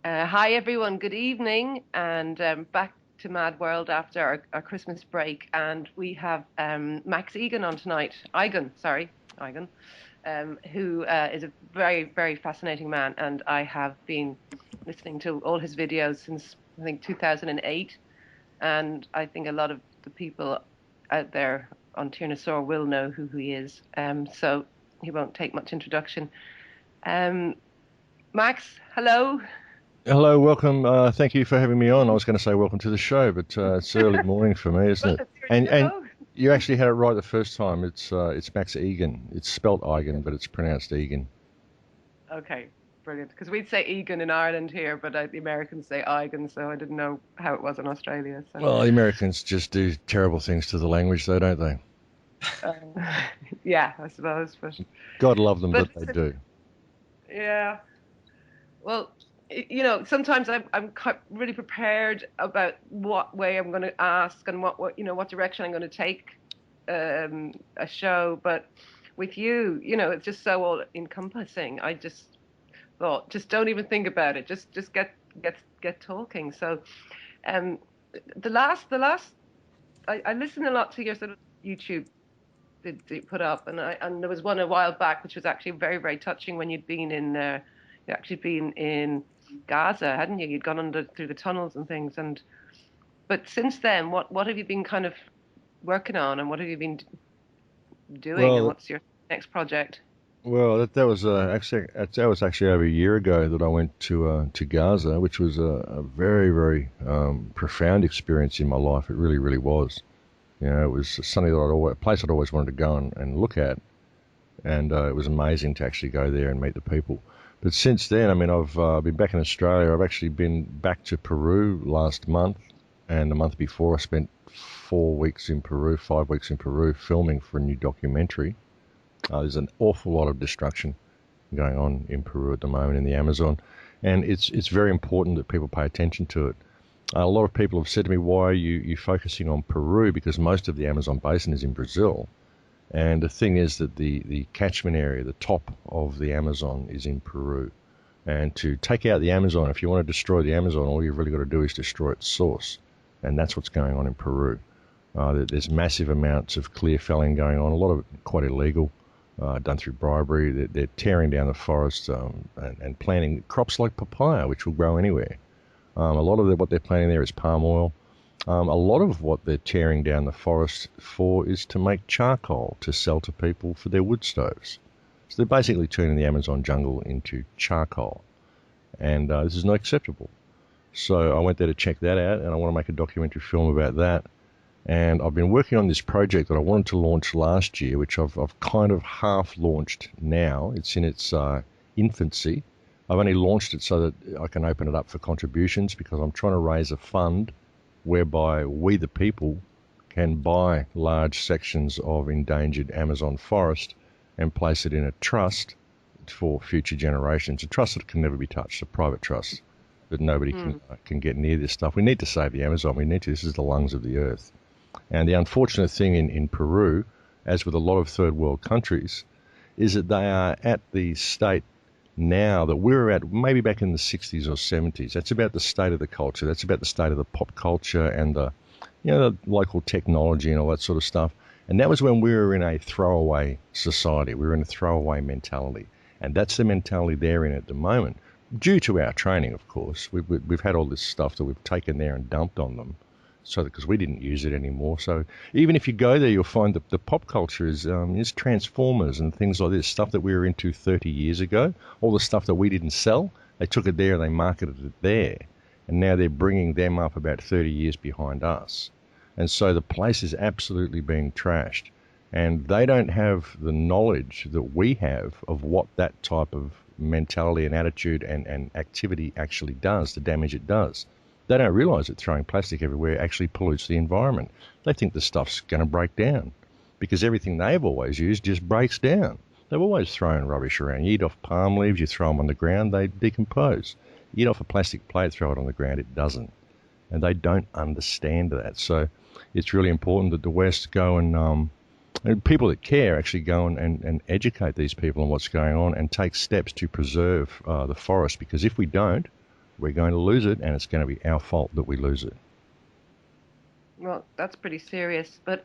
Hi, everyone. Good evening, and back to Mad World after our Christmas break. And we have Max Egan on tonight. Igan, sorry, Igan, who is a very, very fascinating man. And I have been listening to all his videos since I think 2008. And I think a lot of the people out there on Tyrannosaur will know who he is. So he won't take much introduction. Um, Max, hello. Hello, welcome. Thank you for having me on. I was going to say welcome to the show, but it's early morning for me, isn't Well, it? it's your And show. you actually had it right the first time. It's Max Egan. It's spelt Igan, but it's pronounced Egan. Okay, brilliant. Because we'd say Egan in Ireland here, but the Americans say Igan, so I didn't know how it was in Australia. So, Well, the Americans just do terrible things to the language, though, don't they? um, yeah, I suppose. God love them But that they listen, do. yeah. Well, sometimes I'm really prepared about what way I'm going to ask and what direction I'm going to take a show. But with you, it's just so all encompassing. I just thought, just don't even think about it. Just get talking. So, um, the last, I listen a lot to your sort of YouTube that you put up, and there was one a while back which was actually very very touching when you'd actually been in Gaza, hadn't you? You'd gone under through the tunnels and things, and but since then, what have you been kind of working on, and what have you been doing, and Well, what's your next project? that was actually over a year ago that I went to Gaza, which was a very very profound experience in my life. It really really was. You know, it was something that a place I'd always wanted to go and look at, and it was amazing to actually go there and meet the people. But since then, I mean, I've been back in Australia. I've actually been back to Peru last month, and the month before, I spent 4 weeks in Peru, 5 weeks in Peru, filming for a new documentary. There's an awful lot of destruction going on in Peru at the moment in the Amazon, and it's very important that people pay attention to it. A lot of people have said to me, "Why are you focusing on Peru?" Because most of the Amazon basin is in Brazil, and the thing is that the catchment area, the top of the Amazon, is in Peru. And to take out the Amazon, if you want to destroy the Amazon, all you've really got to do is destroy its source. And that's what's going on in Peru. There's massive amounts of clear felling going on, a lot of it quite illegal, done through bribery. They're tearing down the forests and planting crops like papaya, which will grow anywhere. A lot of what they're planting there is palm oil. A lot of what they're tearing down the forest for is to make charcoal to sell to people for their wood stoves. So they're basically turning the Amazon jungle into charcoal, and this is not acceptable. So I went there to check that out, and I want to make a documentary film about that. And I've been working on this project that I wanted to launch last year, which I've kind of half launched now. It's in its infancy. I've only launched it so that I can open it up for contributions because I'm trying to raise a fund whereby we, the people, can buy large sections of endangered Amazon forest and place it in a trust for future generations. A trust that can never be touched, a private trust that nobody Hmm. can get near this stuff. We need to save the Amazon. We need to. This is the lungs of the earth. And the unfortunate thing in Peru, as with a lot of third world countries, is that they are at the state now that we were at maybe back in the 60s or 70s. That's about the state of the culture. That's about the state of the pop culture and the local technology and all that sort of stuff. And that was when we were in a throwaway society. We were in a throwaway mentality. And that's the mentality they're in at the moment. Due to our training, of course, we've had all this stuff that we've taken there and dumped on them, so because we didn't use it anymore. So even if you go there, you'll find that the pop culture is Transformers and things like this, stuff that we were into 30 years ago. All the stuff that we didn't sell, they took it there and they marketed it there, and now they're bringing them up about 30 years behind us. And so the place is absolutely being trashed, and they don't have the knowledge that we have of what that type of mentality and attitude and activity actually does, the damage it does. They don't realise that throwing plastic everywhere actually pollutes the environment. They think the stuff's going to break down because everything they've always used just breaks down. They've always thrown rubbish around. You eat off palm leaves, you throw them on the ground, they decompose. You eat off a plastic plate, throw it on the ground, it doesn't. And they don't understand that. So it's really important that the West go and people that care actually go and educate these people on what's going on and take steps to preserve the forest, because if we don't, we're going to lose it, and it's going to be our fault that we lose it. Well, that's pretty serious. But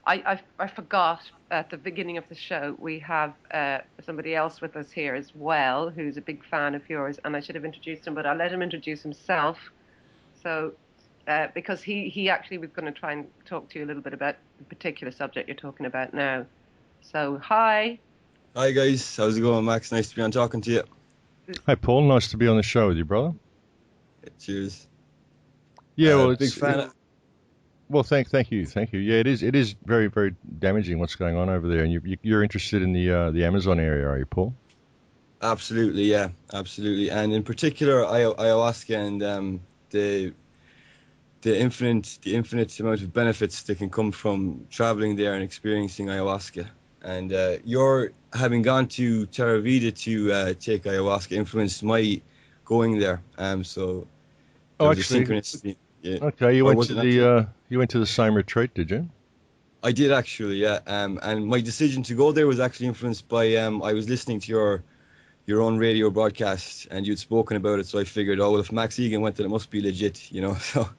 I forgot at the beginning of the show we have somebody else with us here as well who's a big fan of yours, and I should have introduced him, but I'll let him introduce himself. So, because he actually was going to try and talk to you a little bit about the particular subject you're talking about now. So, hi. Hi guys, how's it going, Max? Nice to be on talking to you. Hi, Paul. Nice to be on the show with you, brother. Cheers. Yeah, well, big fan. Well, thank you. Yeah, it is very, very damaging what's going on over there, and you're interested in the Amazon area, are you, Paul? Absolutely, yeah, absolutely, and in particular, ayahuasca and the infinite amount of benefits that can come from traveling there and experiencing ayahuasca. And your having gone to Terra Vida to take ayahuasca influenced my going there. So there was actually, a synchronicity. Yeah. Okay, you went to the same retreat, did you? I did actually, yeah. And my decision to go there was actually influenced by I was listening to your own radio broadcast, and you'd spoken about it, so I figured, oh, well, if Max Igan went, then it must be legit, you know. So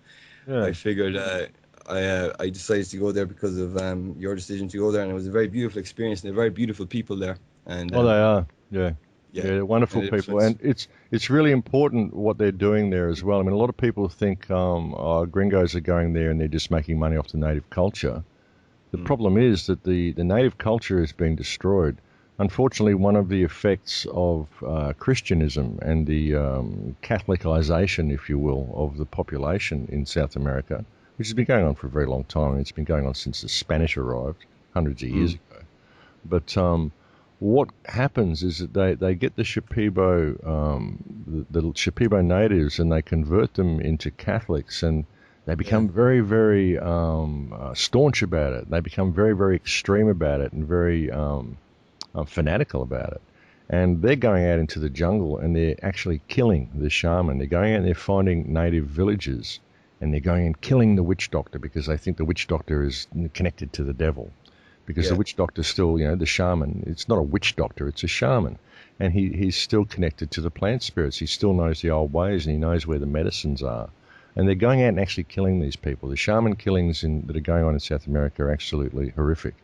yeah. I figured I decided to go there because of your decision to go there, and it was a very beautiful experience, and they're very beautiful people there. And they are, yeah. Yeah, they're wonderful people, and it's really important what they're doing there as well. I mean, a lot of people think gringos are going there and they're just making money off the native culture. The problem is that the native culture is being destroyed. Unfortunately, one of the effects of Christianism and the Catholicization, if you will, of the population in South America, which has been going on for a very long time. It's been going on since the Spanish arrived hundreds of years ago. But what happens is that they get the Shipibo, the Shipibo natives, and they convert them into Catholics, and they become very, very staunch about it. They become very, very extreme about it, and very fanatical about it. And they're going out into the jungle, and they're actually killing the shaman. They're going out and they're finding native villages, and they're going and killing the witch doctor because they think the witch doctor is connected to the devil. Because the witch doctor still, the shaman, it's not a witch doctor, it's a shaman. And he's still connected to the plant spirits. He still knows the old ways, and he knows where the medicines are. And they're going out and actually killing these people. The shaman killings that are going on in South America are absolutely horrific.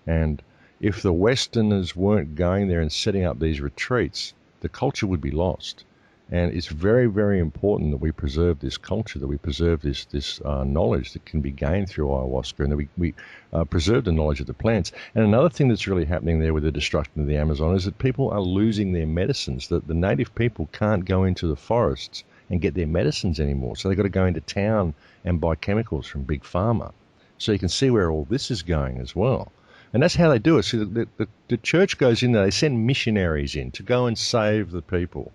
And if the Westerners weren't going there and setting up these retreats, the culture would be lost. And it's very, very important that we preserve this culture, that we preserve this knowledge that can be gained through ayahuasca, and that we preserve the knowledge of the plants. And another thing that's really happening there with the destruction of the Amazon is that people are losing their medicines, that the native people can't go into the forests and get their medicines anymore. So they've got to go into town and buy chemicals from Big Pharma. So you can see where all this is going as well. And that's how they do it. So the church goes in there, they send missionaries in to go and save the people.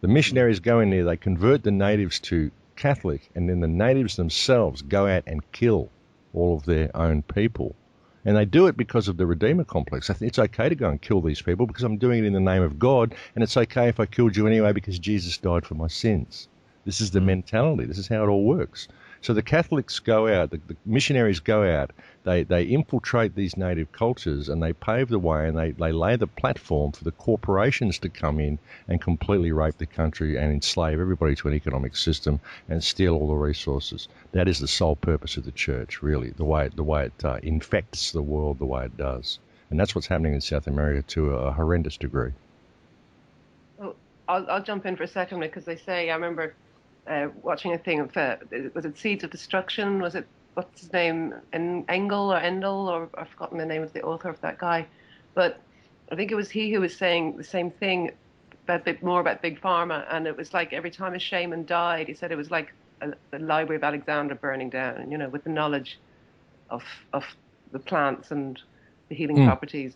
The missionaries go in there, they convert the natives to Catholic, and then the natives themselves go out and kill all of their own people. And they do it because of the Redeemer complex. I think it's okay to go and kill these people because I'm doing it in the name of God, and it's okay if I killed you anyway because Jesus died for my sins. This is the mentality. This is how it all works. So the Catholics go out, the missionaries go out, they infiltrate these native cultures, and they pave the way, and they lay the platform for the corporations to come in and completely rape the country and enslave everybody to an economic system and steal all the resources. That is the sole purpose of the church, really, the way it infects the world the way it does. And that's what's happening in South America to a horrendous degree. Well, I'll jump in for a second because they say, I remember watching a thing of, was it Seeds of Destruction? Was it, what's his name, Engel or Endel, or I've forgotten the name of the author of that guy. But I think it was he who was saying the same thing, a bit more about Big Pharma. And it was like every time a shaman died, he said it was like the Library of Alexandria burning down, with the knowledge of the plants and the healing properties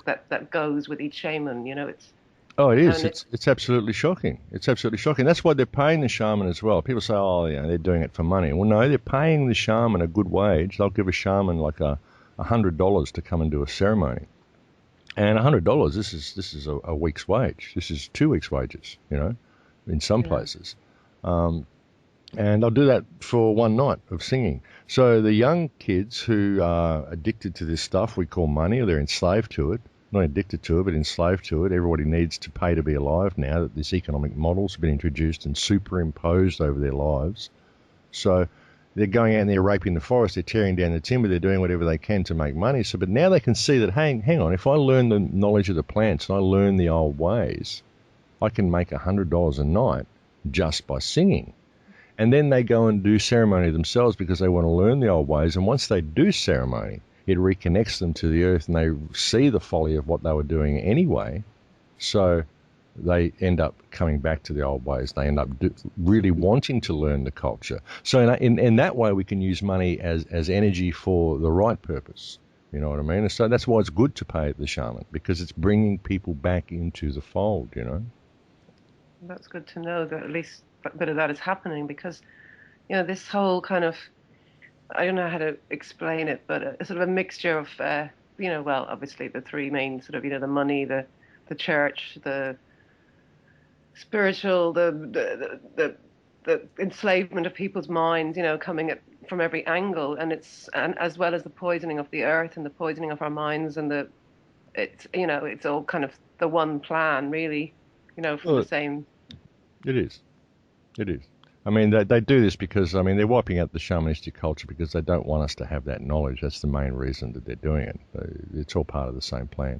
that goes with each shaman, it's. Oh, it is. It's absolutely shocking. It's absolutely shocking. That's why they're paying the shaman as well. People say, they're doing it for money. Well, no, they're paying the shaman a good wage. They'll give a shaman like $100 to come and do a ceremony. And $100, this is a week's wage. This is 2 weeks' wages, in some places. And they'll do that for one night of singing. So the young kids who are addicted to this stuff we call money, or they're enslaved to it, not addicted to it, but enslaved to it. Everybody needs to pay to be alive now that this economic model's been introduced and superimposed over their lives. So they're going out and they're raping the forest, they're tearing down the timber, they're doing whatever they can to make money. So, but now they can see that, hang on, if I learn the knowledge of the plants and I learn the old ways, I can make $100 a night just by singing. And then they go and do ceremony themselves because they want to learn the old ways. And once they do ceremony, it reconnects them to the earth and they see the folly of what they were doing anyway. So they end up coming back to the old ways. They end up really wanting to learn the culture. So in that way, we can use money as energy for the right purpose. You know what I mean? And so that's why it's good to pay the shaman, because it's bringing people back into the fold, you know? That's good to know that at least a bit of that is happening, because, you know, this whole kind of, I don't know how to explain it, but a sort of a mixture of, you know, well, obviously the three main sort of, you know, the money, the church, the spiritual, the enslavement of people's minds, you know, coming from every angle, and as well as the poisoning of the earth and the poisoning of our minds, and it's, you know, it's all kind of the one plan, really, you know, from the same. It is. I mean, they do this because, I mean, they're wiping out the shamanistic culture because they don't want us to have that knowledge. That's the main reason that they're doing it. It's all part of the same plan.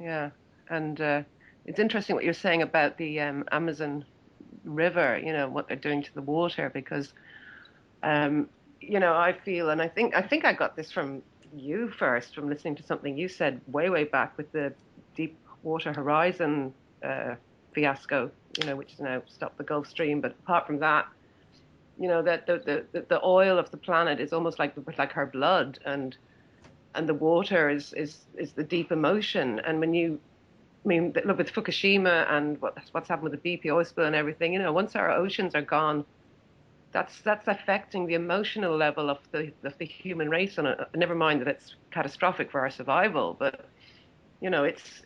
Yeah, and it's interesting what you're saying about the Amazon River, you know, what they're doing to the water, because, you know, I feel, and I think I got this from you first, from listening to something you said way back with the Deepwater Horizon fiasco, you know, which has now stopped the Gulf Stream. But apart from that, you know, that the oil of the planet is almost like her blood, and the water is the deep emotion. And when you, I mean, look with Fukushima and what's happened with the BP oil spill and everything, you know, once our oceans are gone, that's affecting the emotional level of the human race. And never mind that it's catastrophic for our survival, but, you know, it's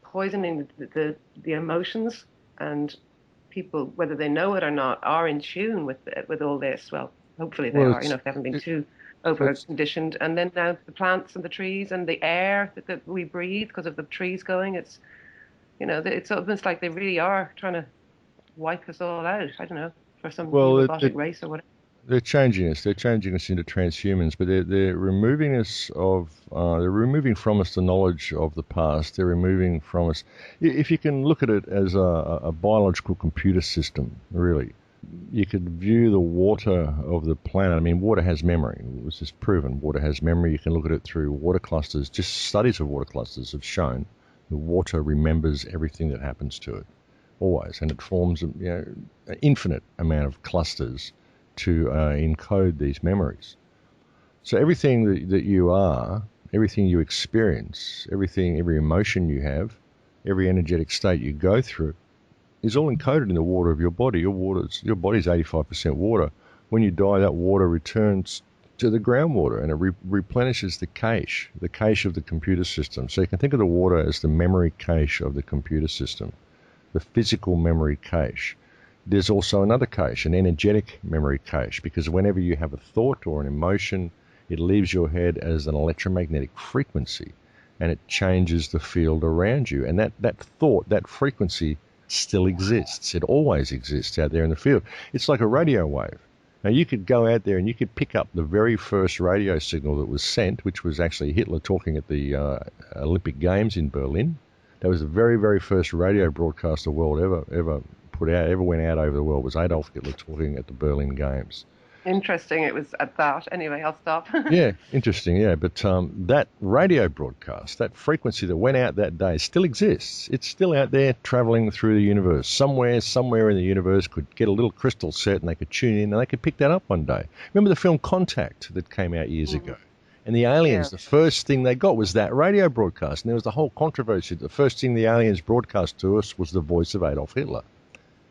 poisoning the emotions, and people, whether they know it or not, are in tune with all this. Well, hopefully they are, you know, if they haven't been too over-conditioned. And then now the plants and the trees and the air that we breathe because of the trees going, it's, you know, it's almost like they really are trying to wipe us all out. I don't know, for some robotic race or whatever. They're changing us. They're changing us into transhumans, but they're removing us they're removing from us the knowledge of the past. They're removing from us, if you can look at it as a biological computer system, really. You could view the water of the planet. I mean, water has memory. This is proven. Water has memory. You can look at it through water clusters. Just studies of water clusters have shown the water remembers everything that happens to it, always, and it forms, you know, an infinite amount of clusters to encode these memories. So everything that you are, everything you experience, every emotion you have, every energetic state you go through is all encoded in the water of your body. Your body's 85% water. When you die, that water returns to the groundwater and it replenishes the cache of the computer system. So you can think of the water as the memory cache of the computer system, the physical memory cache. There's also another cache, an energetic memory cache, because whenever you have a thought or an emotion, it leaves your head as an electromagnetic frequency and it changes the field around you. And that thought, that frequency still exists. It always exists out there in the field. It's like a radio wave. Now, you could go out there and you could pick up the very first radio signal that was sent, which was actually Hitler talking at the Olympic Games in Berlin. That was the very, very first radio broadcast the world ever went out over the world, was Adolf Hitler talking at the Berlin Games. Interesting. It was at that. Anyway, I'll stop. Yeah, interesting. Yeah, but that radio broadcast, that frequency that went out that day, still exists. It's still out there traveling through the universe. Somewhere in the universe could get a little crystal set and they could tune in and they could pick that up one day. Remember the film Contact that came out years ago? And the aliens, the first thing they got was that radio broadcast. And there was the whole controversy. The first thing the aliens broadcast to us was the voice of Adolf Hitler.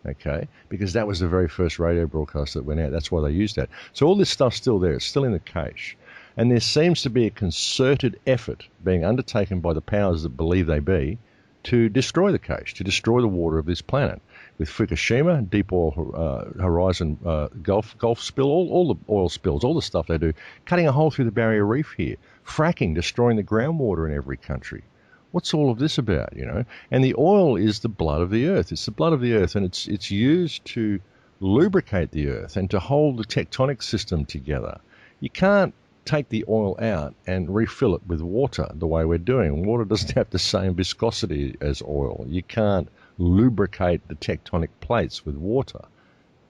Okay, because that was the very first radio broadcast that went out. That's why they used that. So all this stuff's still there. It's still in the cache. And there seems to be a concerted effort being undertaken by the powers that believe they be to destroy the cache, to destroy the water of this planet. with Fukushima, deep oil horizon Gulf spill, all the oil spills, all the stuff they do, cutting a hole through the barrier reef here, fracking, destroying the groundwater in every country. What's all of this about, you know? And the oil is the blood of the earth. It's the blood of the earth, and it's used to lubricate the earth and to hold the tectonic system together. You can't take the oil out and refill it with water the way we're doing. Water doesn't have the same viscosity as oil. You can't lubricate the tectonic plates with water,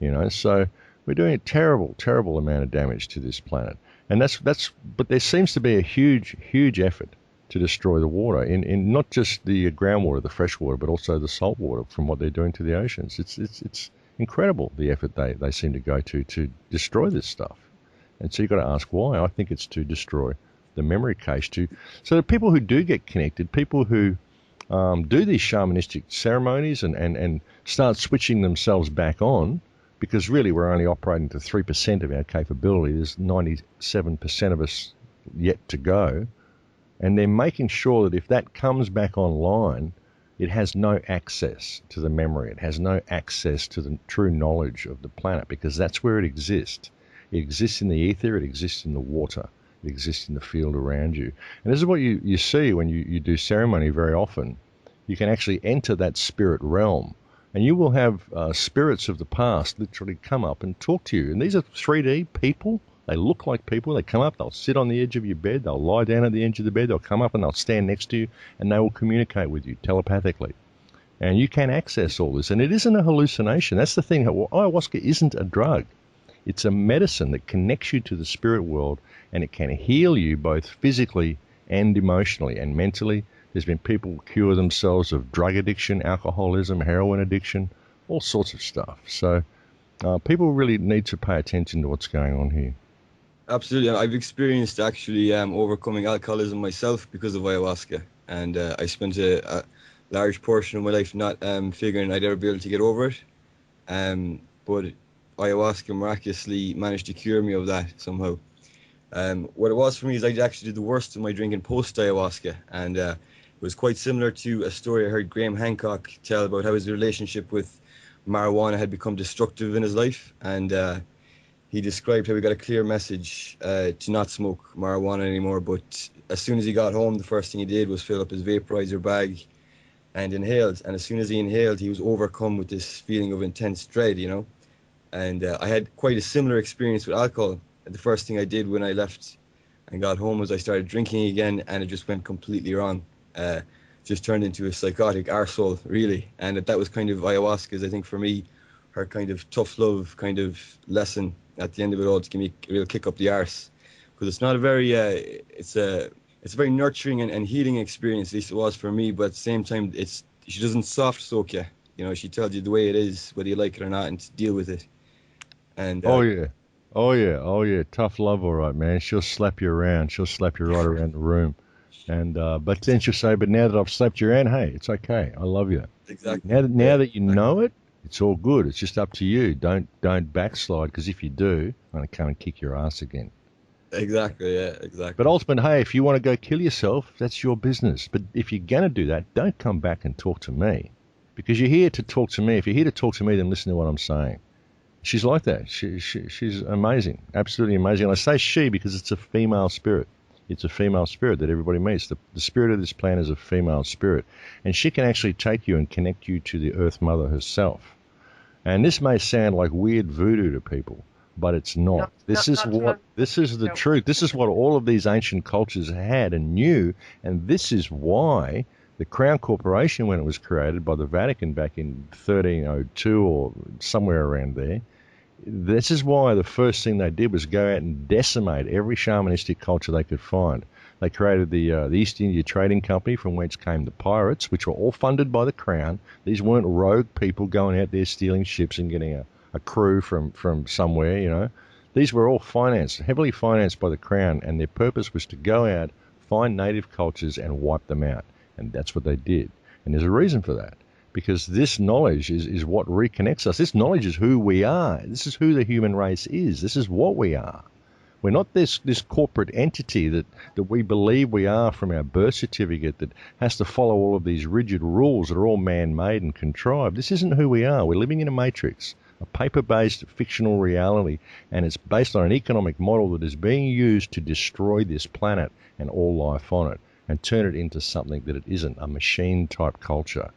you know. So we're doing a terrible, terrible amount of damage to this planet. And but there seems to be a huge, huge effort to destroy the water in not just the groundwater, the fresh water, but also the salt water from what they're doing to the oceans. It's incredible the effort they seem to go to destroy this stuff. And so you've got to ask why. I think it's to destroy the memory cache. So the people who do get connected, people who do these shamanistic ceremonies and start switching themselves back on, because really we're only operating to 3% of our capability. There's 97% of us yet to go. And they're making sure that if that comes back online, it has no access to the memory. It has no access to the true knowledge of the planet, because that's where it exists. It exists in the ether. It exists in the water. It exists in the field around you. And this is what you see when you do ceremony very often. You can actually enter that spirit realm, and you will have spirits of the past literally come up and talk to you. And these are 3D people. They look like people. They come up, they'll sit on the edge of your bed, they'll lie down at the edge of the bed, they'll come up and they'll stand next to you, and they will communicate with you telepathically. And you can access all this. And it isn't a hallucination. That's the thing. Ayahuasca isn't a drug. It's a medicine that connects you to the spirit world, and it can heal you both physically and emotionally and mentally. There's been people cure themselves of drug addiction, alcoholism, heroin addiction, all sorts of stuff. So people really need to pay attention to what's going on here. Absolutely. I've experienced actually overcoming alcoholism myself because of ayahuasca. And I spent a large portion of my life not figuring I'd ever be able to get over it. But ayahuasca miraculously managed to cure me of that somehow. What it was for me is I actually did the worst of my drinking post-ayahuasca. And it was quite similar to a story I heard Graham Hancock tell about how his relationship with marijuana had become destructive in his life. And he described how he got a clear message to not smoke marijuana anymore. But as soon as he got home, the first thing he did was fill up his vaporizer bag and inhaled. And as soon as he inhaled, he was overcome with this feeling of intense dread, you know. And I had quite a similar experience with alcohol. The first thing I did when I left and got home was I started drinking again, and it just went completely wrong. Just turned into a psychotic arsehole, really. And that was kind of ayahuasca's, I think, for me, her kind of tough love kind of lesson at the end of it all, to give me a real kick up the arse. Because it's not a very, it's a very nurturing and healing experience, at least it was for me. But at the same time, she doesn't soft soak you. You know, she tells you the way it is, whether you like it or not, and to deal with it. And Oh yeah, tough love, all right, man. She'll slap you around. She'll slap you right around the room. And but then she'll say, "But now that I've slapped you around, hey, it's okay. I love you." Exactly. Now that you know it, it's all good. It's just up to you. Don't backslide, because if you do, I'm gonna come and kick your ass again. Exactly. Yeah. Exactly. But ultimately, hey, if you want to go kill yourself, that's your business. But if you're gonna do that, don't come back and talk to me, because you're here to talk to me. If you're here to talk to me, then listen to what I'm saying. She's like that. She's amazing, absolutely amazing. And I say she because it's a female spirit. It's a female spirit that everybody meets. The spirit of this planet is a female spirit. And she can actually take you and connect you to the Earth Mother herself. And this may sound like weird voodoo to people, but it's not. This is the truth. This is what all of these ancient cultures had and knew. And this is why the Crown Corporation, when it was created by the Vatican back in 1302 or somewhere around there, this is why the first thing they did was go out and decimate every shamanistic culture they could find. They created the East India Trading Company, from whence came the pirates, which were all funded by the Crown. These weren't rogue people going out there stealing ships and getting a crew from somewhere, you know. These were all financed, heavily financed by the Crown, and their purpose was to go out, find native cultures and wipe them out. And that's what they did. And there's a reason for that. Because this knowledge is what reconnects us. This knowledge is who we are. This is who the human race is. This is what we are. We're not this corporate entity that we believe we are from our birth certificate that has to follow all of these rigid rules that are all man-made and contrived. This isn't who we are. We're living in a matrix, a paper-based fictional reality, and it's based on an economic model that is being used to destroy this planet and all life on it and turn it into something that it isn't, a machine-type culture.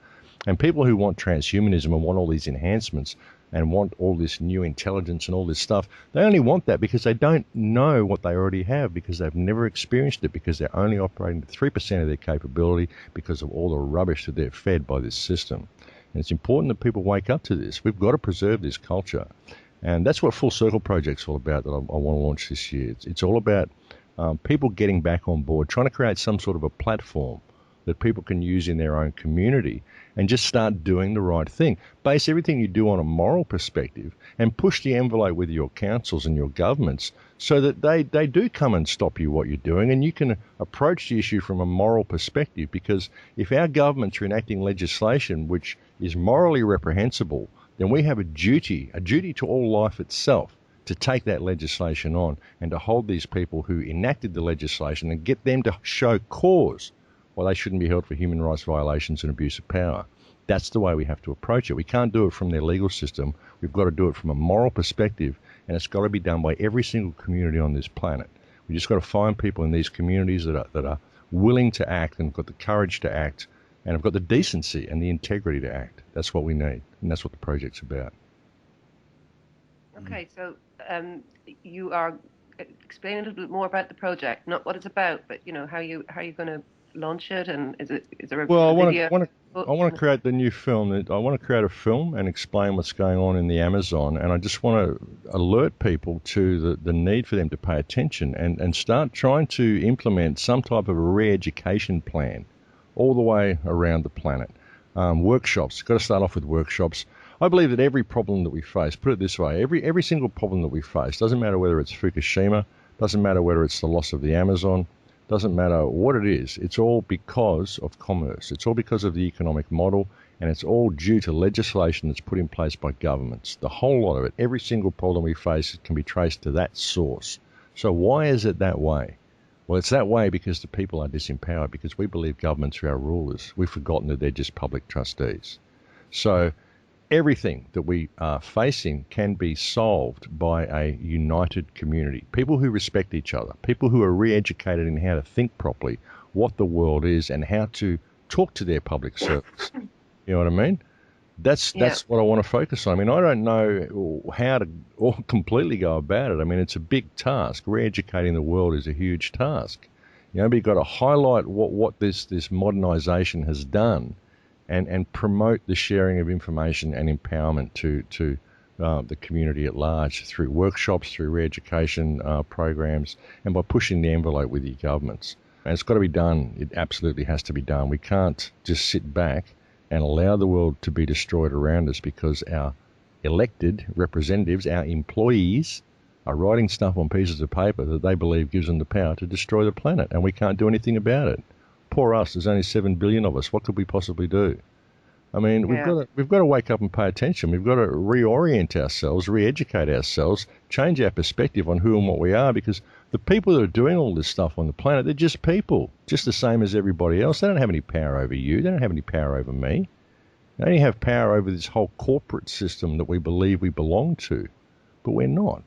And people who want transhumanism and want all these enhancements and want all this new intelligence and all this stuff, they only want that because they don't know what they already have, because they've never experienced it, because they're only operating at 3% of their capability because of all the rubbish that they're fed by this system. And it's important that people wake up to this. We've got to preserve this culture. And that's what Full Circle Project's all about that I want to launch this year. It's all about people getting back on board, trying to create some sort of a platform that people can use in their own community and just start doing the right thing. Base everything you do on a moral perspective and push the envelope with your councils and your governments so that they do come and stop you what you're doing, and you can approach the issue from a moral perspective, because if our governments are enacting legislation which is morally reprehensible, then we have a duty to all life itself to take that legislation on and to hold these people who enacted the legislation and get them to show cause why they shouldn't be held for human rights violations and abuse of power. That's the way we have to approach it. We can't do it from their legal system. We've got to do it from a moral perspective, and it's got to be done by every single community on this planet. We just got to find people in these communities that are willing to act and have got the courage to act and have got the decency and the integrity to act. That's what we need, and that's what the project's about. Okay, so you are explaining a little bit more about the project, not what it's about, but how you going to launch it, and is there a video? I want to create the new film. I want to create a film and explain what's going on in the Amazon, and I just want to alert people to the need for them to pay attention and start trying to implement some type of a re-education plan all the way around the planet. Workshops, got to start off with workshops. I believe that every problem that we face, put it this way, every single problem that we face, doesn't matter whether it's Fukushima, doesn't matter whether it's the loss of the Amazon, doesn't matter what it is, it's all because of commerce. It's all because of the economic model, and it's all due to legislation that's put in place by governments. The whole lot of it, every single problem we face can be traced to that source. So why is it that way? Well, it's that way because the people are disempowered, because we believe governments are our rulers. We've forgotten that they're just public trustees. So everything that we are facing can be solved by a united community. People who respect each other, people who are re-educated in how to think properly, what the world is, and how to talk to their public servants. You know what I mean? That's what I want to focus on. I mean, I don't know how to completely go about it. I mean, it's a big task. Re-educating the world is a huge task. But you've got to highlight what this modernisation has done, and promote the sharing of information and empowerment to the community at large through workshops, through re-education programs, and by pushing the envelope with your governments. And it's got to be done. It absolutely has to be done. We can't just sit back and allow the world to be destroyed around us because our elected representatives, our employees, are writing stuff on pieces of paper that they believe gives them the power to destroy the planet, and we can't do anything about it. Poor us, there's only 7 billion of us. What could we possibly do? I mean, we've got to wake up and pay attention. We've got to reorient ourselves, re-educate ourselves, change our perspective on who and what we are, because the people that are doing all this stuff on the planet, they're just people, just the same as everybody else. They don't have any power over you. They don't have any power over me. They only have power over this whole corporate system that we believe we belong to, but we're not.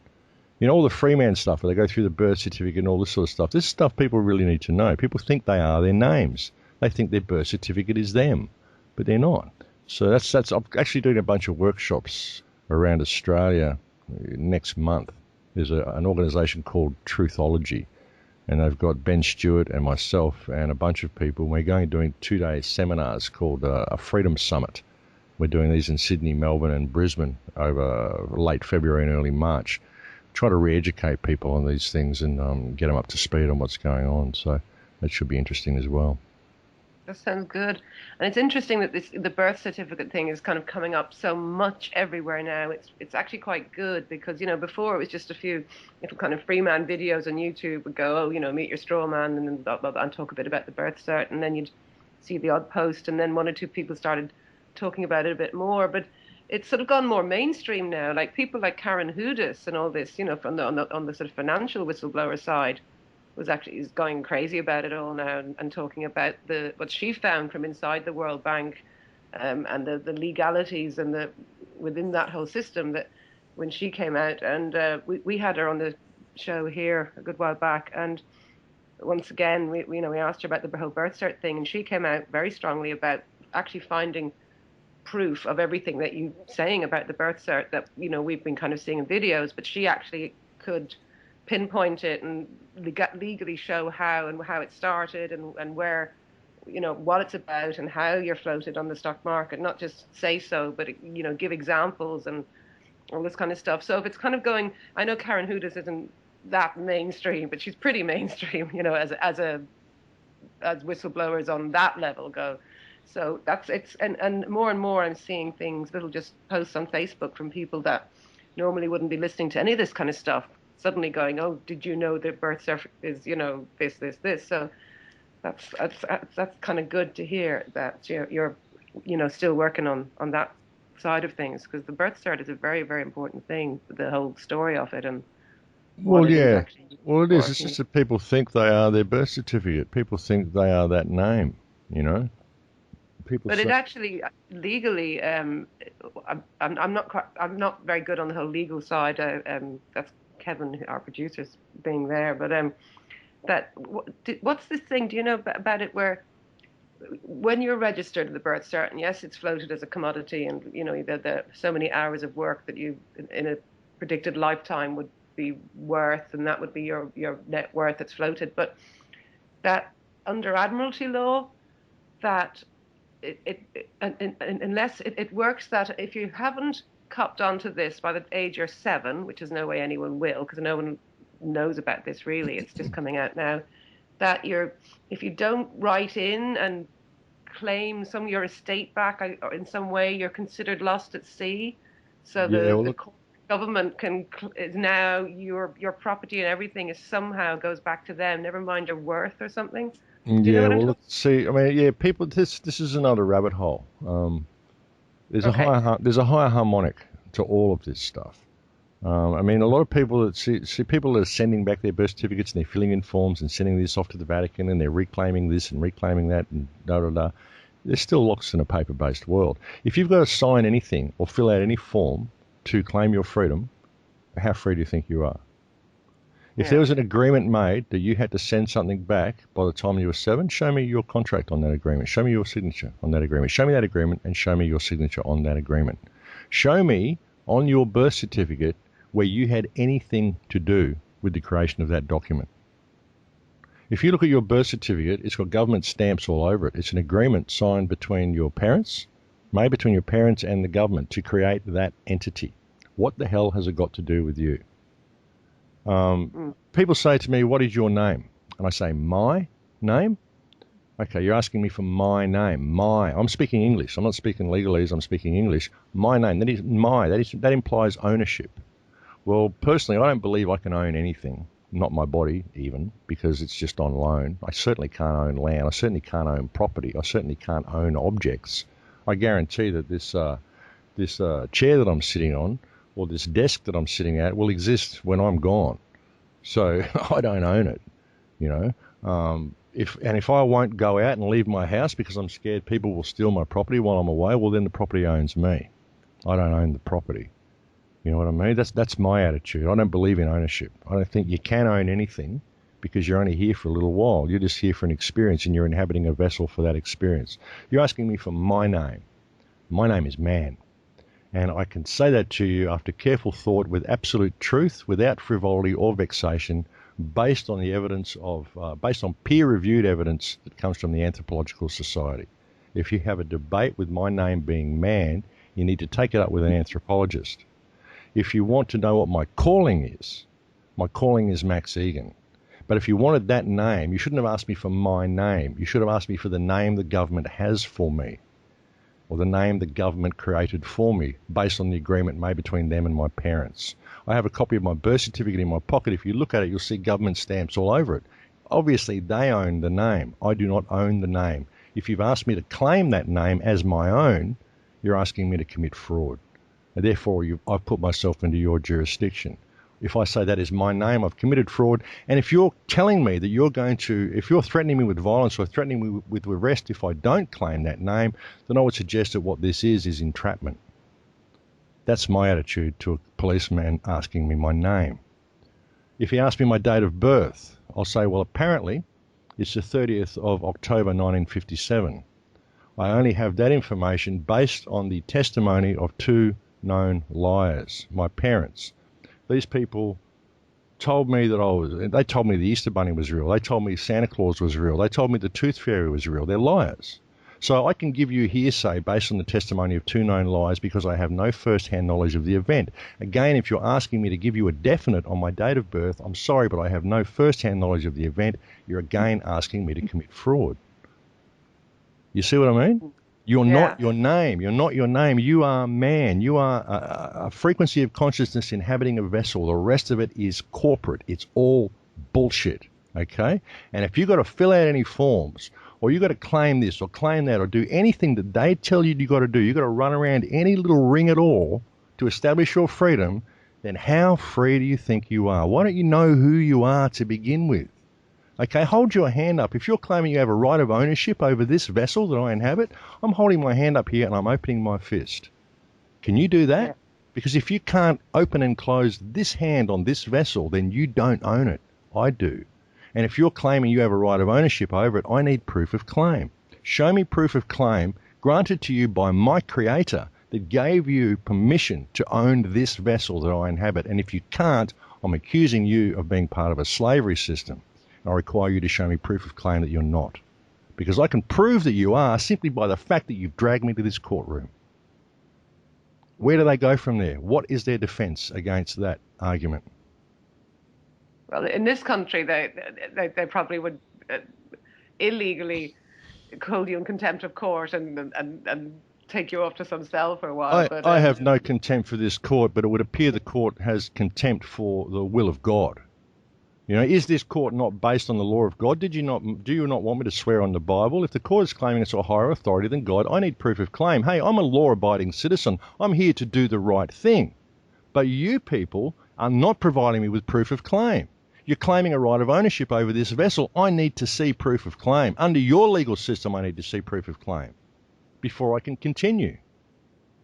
All the Freeman stuff where they go through the birth certificate and all this sort of stuff, this stuff people really need to know. People think they are their names. They think their birth certificate is them, but they're not. So that's I'm actually doing a bunch of workshops around Australia next month. There's an organisation called Truthology, and they've got Ben Stewart and myself and a bunch of people. We're doing 2-day seminars called a Freedom Summit. We're doing these in Sydney, Melbourne and Brisbane over late February and early March. Try to re-educate people on these things and get them up to speed on what's going on. So that should be interesting as well. That sounds good. And it's interesting that the birth certificate thing is kind of coming up so much everywhere now. It's actually quite good because, before it was just a few little kind of Freeman videos on YouTube would go, meet your straw man and then blah, blah, blah, and talk a bit about the birth cert. And then you'd see the odd post, and then one or two people started talking about it a bit more. But it's sort of gone more mainstream now. Like people like Karen Hudis and all this, from on the sort of financial whistleblower side, is going crazy about it all now and talking about what she found from inside the World Bank, and the legalities and the within that whole system, that when she came out, and we had her on the show here a good while back, and once again we asked her about the whole birth cert thing, and she came out very strongly about actually finding proof of everything that you saying about the birth cert that we've been kind of seeing in videos, but she actually could pinpoint it and legally show how it started, and where, what it's about and how you're floated on the stock market, not just say so, but give examples and all this kind of stuff. So if it's kind of going, I know Karen Hudis isn't that mainstream, but she's pretty mainstream, as whistleblowers on that level go. So and more I'm seeing things, little just posts on Facebook from people that normally wouldn't be listening to any of this kind of stuff, suddenly going, oh, did you know that birth cert is, this. So that's kind of good to hear that you're still working on that side of things, because the birth cert is a very, very important thing, the whole story of it, and Well, what it is yeah. actually. Well, it is. It's just that people think they are their birth certificate. People think they are that name, People But say, it actually legally, I'm not very good on the whole legal side. That's Kevin, our producer's being there. But what's this thing? Do you know about it? Where when you're registered at the birth cert, and yes, it's floated as a commodity, and the so many hours of work that you in a predicted lifetime would be worth, and that would be your net worth that's floated. But that under Admiralty law, that unless it works, that if you haven't copped onto this by the age you're 7, which is no way anyone will, because no one knows about this really, it's just coming out now, that if you don't write in and claim some of your estate back, or in some way, you're considered lost at sea. So the government is now your property and everything is somehow goes back to them, never mind your worth or something. Do you know what I'm talking? See, I mean, yeah, people. This is another rabbit hole. There's Okay. a higher harmonic to all of this stuff. I mean, a lot of people that see people that are sending back their birth certificates, and they're filling in forms and sending this off to the Vatican, and they're reclaiming this and reclaiming that, and da da da. They're still lost in a paper-based world. If you've got to sign anything or fill out any form to claim your freedom, how free do you think you are? If there was an agreement made that you had to send something back by the time you were 7, show me your contract on that agreement. Show me your signature on that agreement. Show me that agreement and show me your signature on that agreement. Show me on your birth certificate where you had anything to do with the creation of that document. If you look at your birth certificate, it's got government stamps all over it. It's an agreement signed between your parents, made between your parents and the government to create that entity. What the hell has it got to do with you? People say to me, what is your name? And I say, my name? Okay, you're asking me for my name. I'm speaking English. I'm not speaking legalese. I'm speaking English. My name. That implies ownership. Well, personally, I don't believe I can own anything, not my body even, because it's just on loan. I certainly can't own land. I certainly can't own property. I certainly can't own objects. I guarantee that this chair that I'm sitting on, or this desk that I'm sitting at, will exist when I'm gone. So I don't own it, If I won't go out and leave my house because I'm scared people will steal my property while I'm away, well, then the property owns me. I don't own the property. You know what I mean? That's my attitude. I don't believe in ownership. I don't think you can own anything because you're only here for a little while. You're just here for an experience, and you're inhabiting a vessel for that experience. You're asking me for my name. My name is man. And I can say that to you after careful thought, with absolute truth, without frivolity or vexation, based on the evidence based on peer-reviewed evidence that comes from the Anthropological Society. If you have a debate with my name being man, you need to take it up with an anthropologist. If you want to know what my calling is Max Igan. But if you wanted that name, you shouldn't have asked me for my name. You should have asked me for the name the government has for me, or the name the government created for me based on the agreement made between them and my parents. I have a copy of my birth certificate in my pocket. If you look at it, you'll see government stamps all over it. Obviously, they own the name. I do not own the name. If you've asked me to claim that name as my own, you're asking me to commit fraud. and therefore I've put myself into your jurisdiction. If I say that is my name, I've committed fraud. And if you're telling me that if you're threatening me with violence or threatening me with arrest if I don't claim that name, then I would suggest that what this is entrapment. That's my attitude to a policeman asking me my name. If he asks me my date of birth, I'll say, well, apparently it's the 30th of October 1957. I only have that information based on the testimony of two known liars, my parents. These people told me they told me the Easter Bunny was real. They told me Santa Claus was real. They told me the Tooth Fairy was real. They're liars. So I can give you hearsay based on the testimony of two known liars because I have no first-hand knowledge of the event. Again, if you're asking me to give you a definite on my date of birth, I'm sorry, but I have no first-hand knowledge of the event. You're again asking me to commit fraud. You see what I mean? You're not your name. You're not your name. You are man. You are a frequency of consciousness inhabiting a vessel. The rest of it is corporate. It's all bullshit, okay? And if you've got to fill out any forms, or you've got to claim this or claim that or do anything that they tell you you've got to do, you've got to run around any little ring at all to establish your freedom, then how free do you think you are? Why don't you know who you are to begin with? Okay, hold your hand up. If you're claiming you have a right of ownership over this vessel that I inhabit, I'm holding my hand up here and I'm opening my fist. Can you do that? Yeah. Because if you can't open and close this hand on this vessel, then you don't own it. I do. And if you're claiming you have a right of ownership over it, I need proof of claim. Show me proof of claim granted to you by my creator that gave you permission to own this vessel that I inhabit. And if you can't, I'm accusing you of being part of a slavery system. I require you to show me proof of claim that you're not. Because I can prove that you are simply by the fact that you've dragged me to this courtroom. Where do they go from there? What is their defense against that argument? Well, in this country, they probably would illegally hold you in contempt of court and take you off to some cell for a while. I have no contempt for this court, but it would appear the court has contempt for the will of God. You know, is this court not based on the law of God? Do you not want me to swear on the Bible? If the court is claiming it's a higher authority than God, I need proof of claim. Hey, I'm a law-abiding citizen. I'm here to do the right thing. But you people are not providing me with proof of claim. You're claiming a right of ownership over this vessel. I need to see proof of claim. Under your legal system, I need to see proof of claim before I can continue.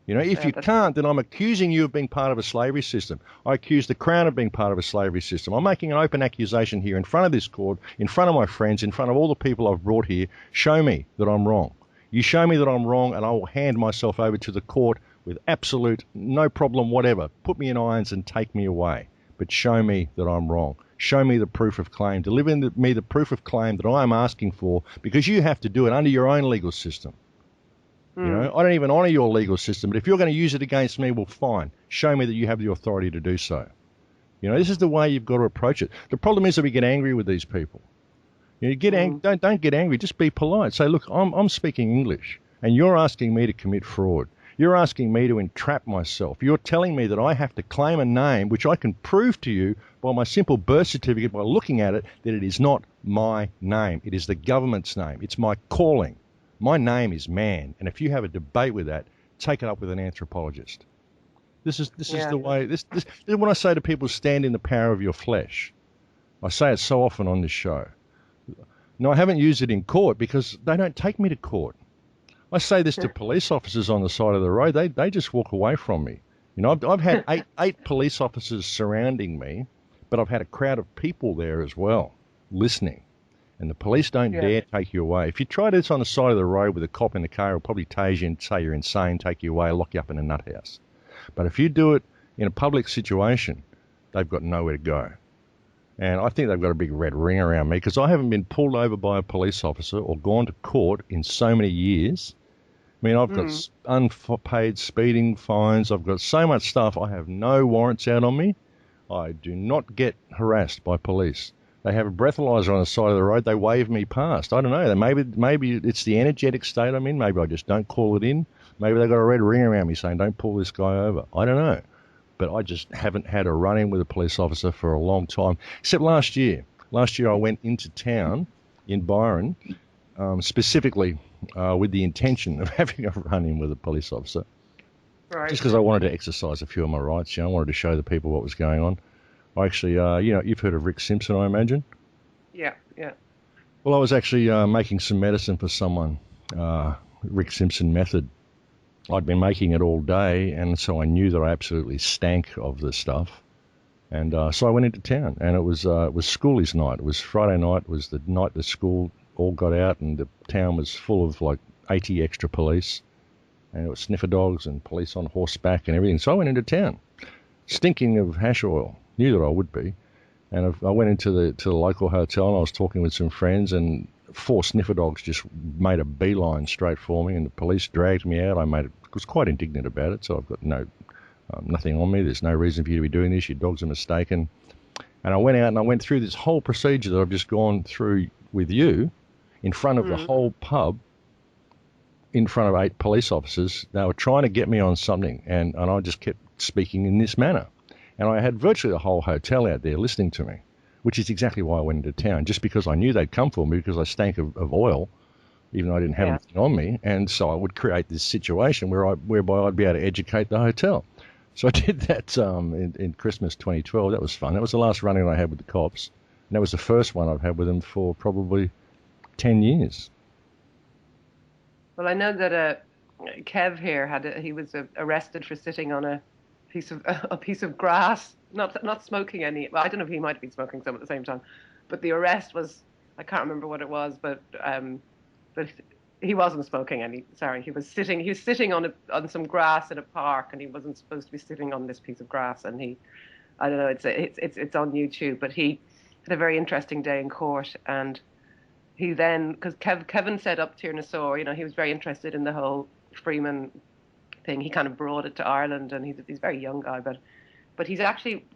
You know, if you can't, then I'm accusing you of being part of a slavery system. I accuse the Crown of being part of a slavery system. I'm making an open accusation here in front of this court, in front of my friends, in front of all the people I've brought here. Show me that I'm wrong. You show me that I'm wrong, and I will hand myself over to the court with absolute no problem whatever. Put me in irons and take me away. But show me that I'm wrong. Show me the proof of claim. Deliver me the proof of claim that I am asking for, because you have to do it under your own legal system. You know, I don't even honour your legal system, but if you're going to use it against me, well, fine. Show me that you have the authority to do so. You know, this is the way you've got to approach it. The problem is that we get angry with these people. You know, don't get angry. Just be polite. Say, look, I'm speaking English, and you're asking me to commit fraud. You're asking me to entrap myself. You're telling me that I have to claim a name, which I can prove to you by my simple birth certificate by looking at it, that it is not my name. It is the government's name. It's my calling. My name is man, and if you have a debate with that, take it up with an anthropologist. This is the way. This is what I say to people: stand in the power of your flesh. I say it so often on this show. No, I haven't used it in court because they don't take me to court. I say this to police officers on the side of the road. They just walk away from me. You know, I've had eight police officers surrounding me, but I've had a crowd of people there as well, listening. And the police don't dare take you away. If you try this on the side of the road with a cop in the car, he'll probably tase you and say you're insane, take you away, lock you up in a nut house. But if you do it in a public situation, they've got nowhere to go. And I think they've got a big red ring around me because I haven't been pulled over by a police officer or gone to court in so many years. I mean, I've got unpaid speeding fines. I've got so much stuff. I have no warrants out on me. I do not get harassed by police. They have a breathalyzer on the side of the road. They wave me past. I don't know. Maybe it's the energetic state I'm in. Maybe I just don't call it in. Maybe they've got a red ring around me saying, don't pull this guy over. I don't know. But I just haven't had a run-in with a police officer for a long time, except last year. Last year I went into town in Byron, specifically with the intention of having a run-in with a police officer. Right. just because I wanted to exercise a few of my rights. I wanted to show the people what was going on. I actually, you've heard of Rick Simpson, I imagine. Yeah. Yeah. Well, I was actually making some medicine for someone, Rick Simpson method. I'd been making it all day, and so I knew that I absolutely stank of the stuff. And so I went into town, and it was schoolies night. It was Friday night. It was the night the school all got out, and the town was full of like 80 extra police, and it was sniffer dogs and police on horseback and everything. So I went into town, stinking of hash oil. Knew that I would be. And I went into the local hotel, and I was talking with some friends, and 4 sniffer dogs just made a beeline straight for me, and the police dragged me out. I was quite indignant about it, so I've got nothing on me. There's no reason for you to be doing this. Your dogs are mistaken. And I went out and I went through this whole procedure that I've just gone through with you in front of the whole pub, in front of 8 police officers. They were trying to get me on something, and I just kept speaking in this manner. And I had virtually the whole hotel out there listening to me, which is exactly why I went into town, just because I knew they'd come for me because I stank of oil, even though I didn't have anything on me. And so I would create this situation whereby I'd be able to educate the hotel. So I did that in Christmas 2012. That was fun. That was the last run-in I had with the cops. And that was the first one I've had with them for probably 10 years. Well, I know that Kev here he was arrested for sitting on a piece of grass, not smoking any. Well, I don't know if he might have been smoking some at the same time, but the arrest was, I can't remember what it was, but he wasn't smoking any. Sorry, he was sitting on some grass in a park, and he wasn't supposed to be sitting on this piece of grass. And I don't know, it's on YouTube, but he had a very interesting day in court, and he then, because Kevin set up Tyrant, he was very interested in the whole Freeman thing. He kind of brought it to Ireland, and he's a very young guy, but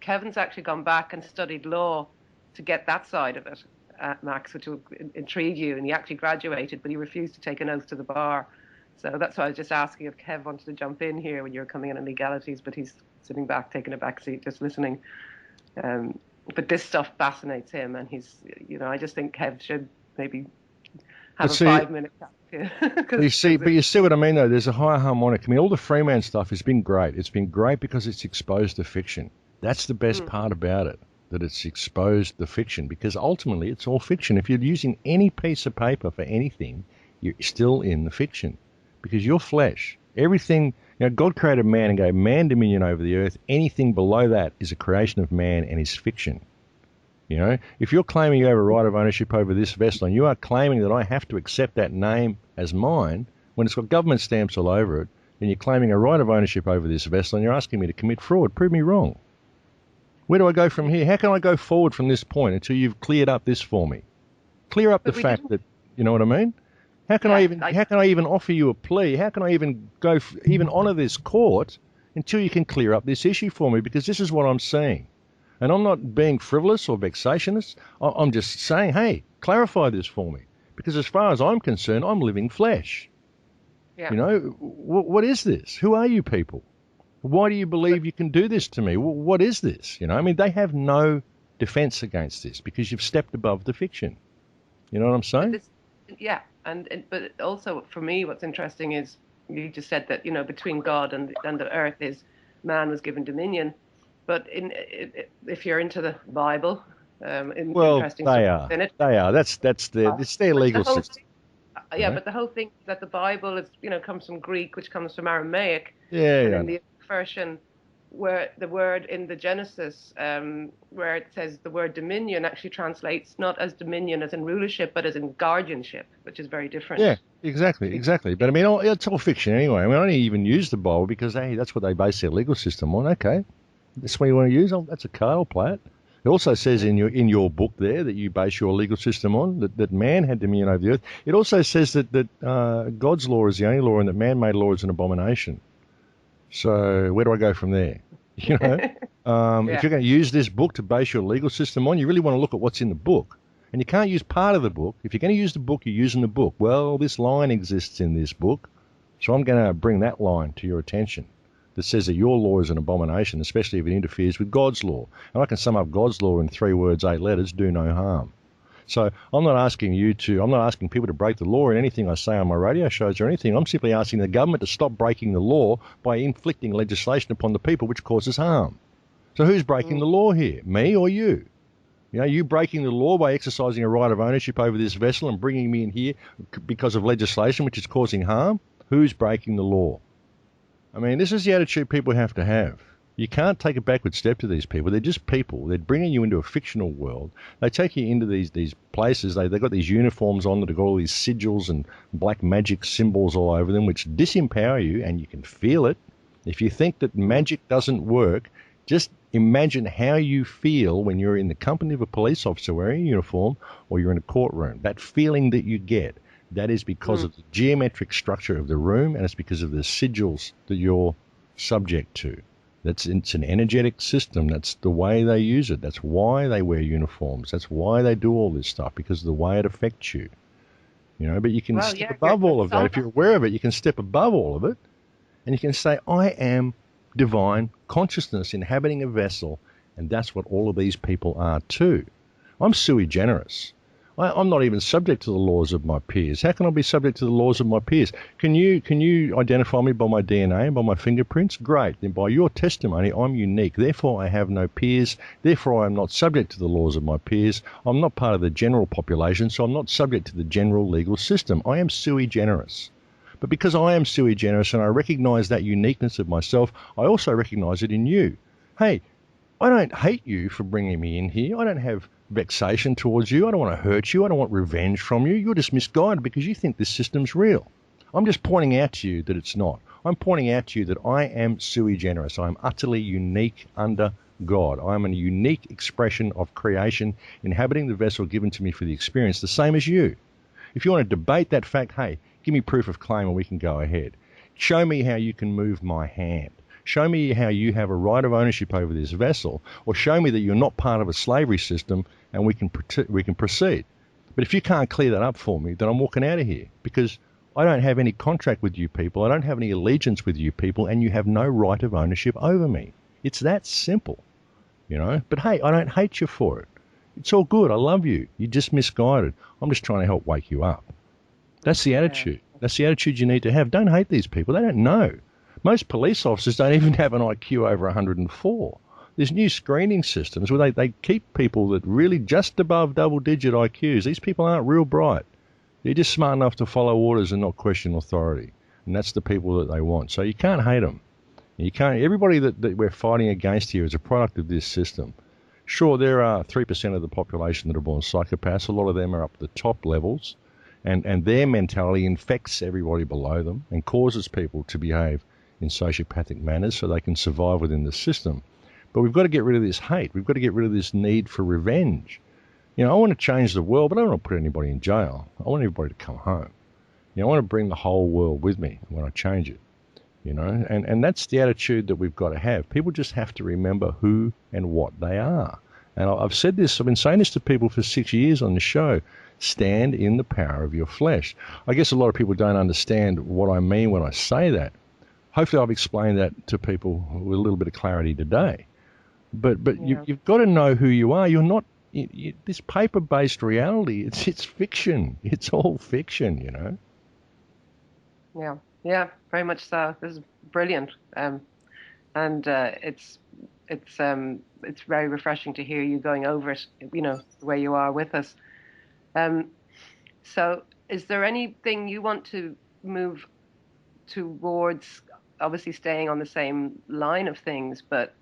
Kevin's actually gone back and studied law to get that side of it, Max, which will intrigue you. And he actually graduated, but he refused to take an oath to the bar. So that's why I was just asking if Kev wanted to jump in here when you were coming in on legalities, but he's sitting back, taking a back seat, just listening. But this stuff fascinates him, and I just think Kev should maybe have a 5-minute chat. But you see what I mean, though. There's a higher harmonic. I mean, all the Freeman stuff has been great. It's been great because it's exposed the fiction. That's the best part about it, that it's exposed the fiction, because ultimately it's all fiction. If you're using any piece of paper for anything, you're still in the fiction, because you're flesh. Everything, God created man and gave man dominion over the earth. Anything below that is a creation of man and is fiction. If you're claiming you have a right of ownership over this vessel, and you are claiming that I have to accept that name as mine when it's got government stamps all over it, then you're claiming a right of ownership over this vessel, and you're asking me to commit fraud. Prove me wrong. Where do I go from here? How can I go forward from this point until you've cleared up this for me? Clear up the fact that, you know what I mean? How can I even offer you a plea? How can I even even honour this court until you can clear up this issue for me? Because this is what I'm seeing. And I'm not being frivolous or vexationist. I'm just saying, hey, clarify this for me. Because as far as I'm concerned, I'm living flesh. Yeah. What is this? Who are you people? Why do you believe you can do this to me? What is this? They have no defence against this because you've stepped above the fiction. You know what I'm saying? But also for me, what's interesting is you just said that, between God and the earth is man was given dominion. But if you're into the Bible, interesting they stuff in it. They are. It's their legal system. But the whole thing is that the Bible is, comes from Greek, which comes from Aramaic. And in the version where the word in the Genesis, where it says the word dominion actually translates not as dominion as in rulership, but as in guardianship, which is very different. Yeah, exactly. But it's all fiction anyway. I only even use the Bible because, hey, that's what they base their legal system on. Okay. That's what you want to use? That's a card, I'll play it. It also says in your book there that you base your legal system on, that man had dominion over the earth. It also says that God's law is the only law and that man-made law is an abomination. So where do I go from there? If you're going to use this book to base your legal system on, you really want to look at what's in the book. And you can't use part of the book. If you're going to use the book, you're using the book. Well, this line exists in this book, so I'm going to bring that line to your attention. That says that your law is an abomination, especially if it interferes with God's law. And I can sum up God's law in 3 words, 8 letters, do no harm. So I'm not asking people to break the law in anything I say on my radio shows or anything. I'm simply asking the government to stop breaking the law by inflicting legislation upon the people which causes harm. So who's breaking the law here, me or you? You breaking the law by exercising a right of ownership over this vessel and bringing me in here because of legislation which is causing harm? Who's breaking the law? I mean, this is the attitude people have to have. You can't take a backward step to these people. They're just people. They're bringing you into a fictional world. They take you into these places. They've got these uniforms on that have got all these sigils and black magic symbols all over them, which disempower you, and you can feel it. If you think that magic doesn't work, just imagine how you feel when you're in the company of a police officer wearing a uniform or you're in a courtroom. That feeling that you get, that is because of the geometric structure of the room, and it's because of the sigils that you're subject to. It's an energetic system. That's the way they use it. That's why they wear uniforms. That's why they do all this stuff, because of the way it affects you. But you can step above all of that. If you're aware of it, you can step above all of it, and you can say, I am divine consciousness inhabiting a vessel, and that's what all of these people are too. I'm sui generis. I'm not even subject to the laws of my peers. How can I be subject to the laws of my peers? Can you identify me by my DNA and by my fingerprints? Great. Then by your testimony, I'm unique. Therefore, I have no peers. Therefore, I am not subject to the laws of my peers. I'm not part of the general population, so I'm not subject to the general legal system. I am sui generis. But because I am sui generis and I recognize that uniqueness of myself, I also recognize it in you. Hey, I don't hate you for bringing me in here. I don't have vexation towards you. I don't want to hurt you. I don't want revenge from you. You're just misguided because you think this system's real. I'm just pointing out to you that it's not. I'm pointing out to you that I am sui generis. I am utterly unique under God. I am a unique expression of creation inhabiting the vessel given to me for the experience, the same as you. If you want to debate that fact, hey, give me proof of claim and we can go ahead. Show me how you can move my hand. Show me how you have a right of ownership over this vessel, or show me that you're not part of a slavery system and we can proceed. But if you can't clear that up for me, then I'm walking out of here, because I don't have any contract with you people. I don't have any allegiance with you people, and you have no right of ownership over me. It's that simple, But hey, I don't hate you for it. It's all good. I love you. You're just misguided. I'm just trying to help wake you up. That's the attitude. That's the attitude you need to have. Don't hate these people. They don't know. Most police officers don't even have an IQ over 104. There's new screening systems where they keep people that really just above double-digit IQs. These people aren't real bright. They're just smart enough to follow orders and not question authority. And that's the people that they want. So you can't hate them. You can't. Everybody that we're fighting against here is a product of this system. Sure, there are 3% of the population that are born psychopaths. A lot of them are up at the top levels. And their mentality infects everybody below them and causes people to behave in sociopathic manners so they can survive within the system. But we've got to get rid of this hate. We've got to get rid of this need for revenge. I want to change the world, but I don't want to put anybody in jail. I want everybody to come home. I want to bring the whole world with me when I change it. And that's the attitude that we've got to have. People just have to remember who and what they are. And I've said this, I've been saying this to people for 6 years on the show. Stand in the power of your flesh. I guess a lot of people don't understand what I mean when I say that. Hopefully I've explained that to people with a little bit of clarity today. But you've got to know who you are. You're not this paper-based reality. It's fiction. It's all fiction, Yeah, very much so. This is brilliant, and it's very refreshing to hear you going over it. The way you are with us. So, is there anything you want to move towards? Obviously, staying on the same line of things, but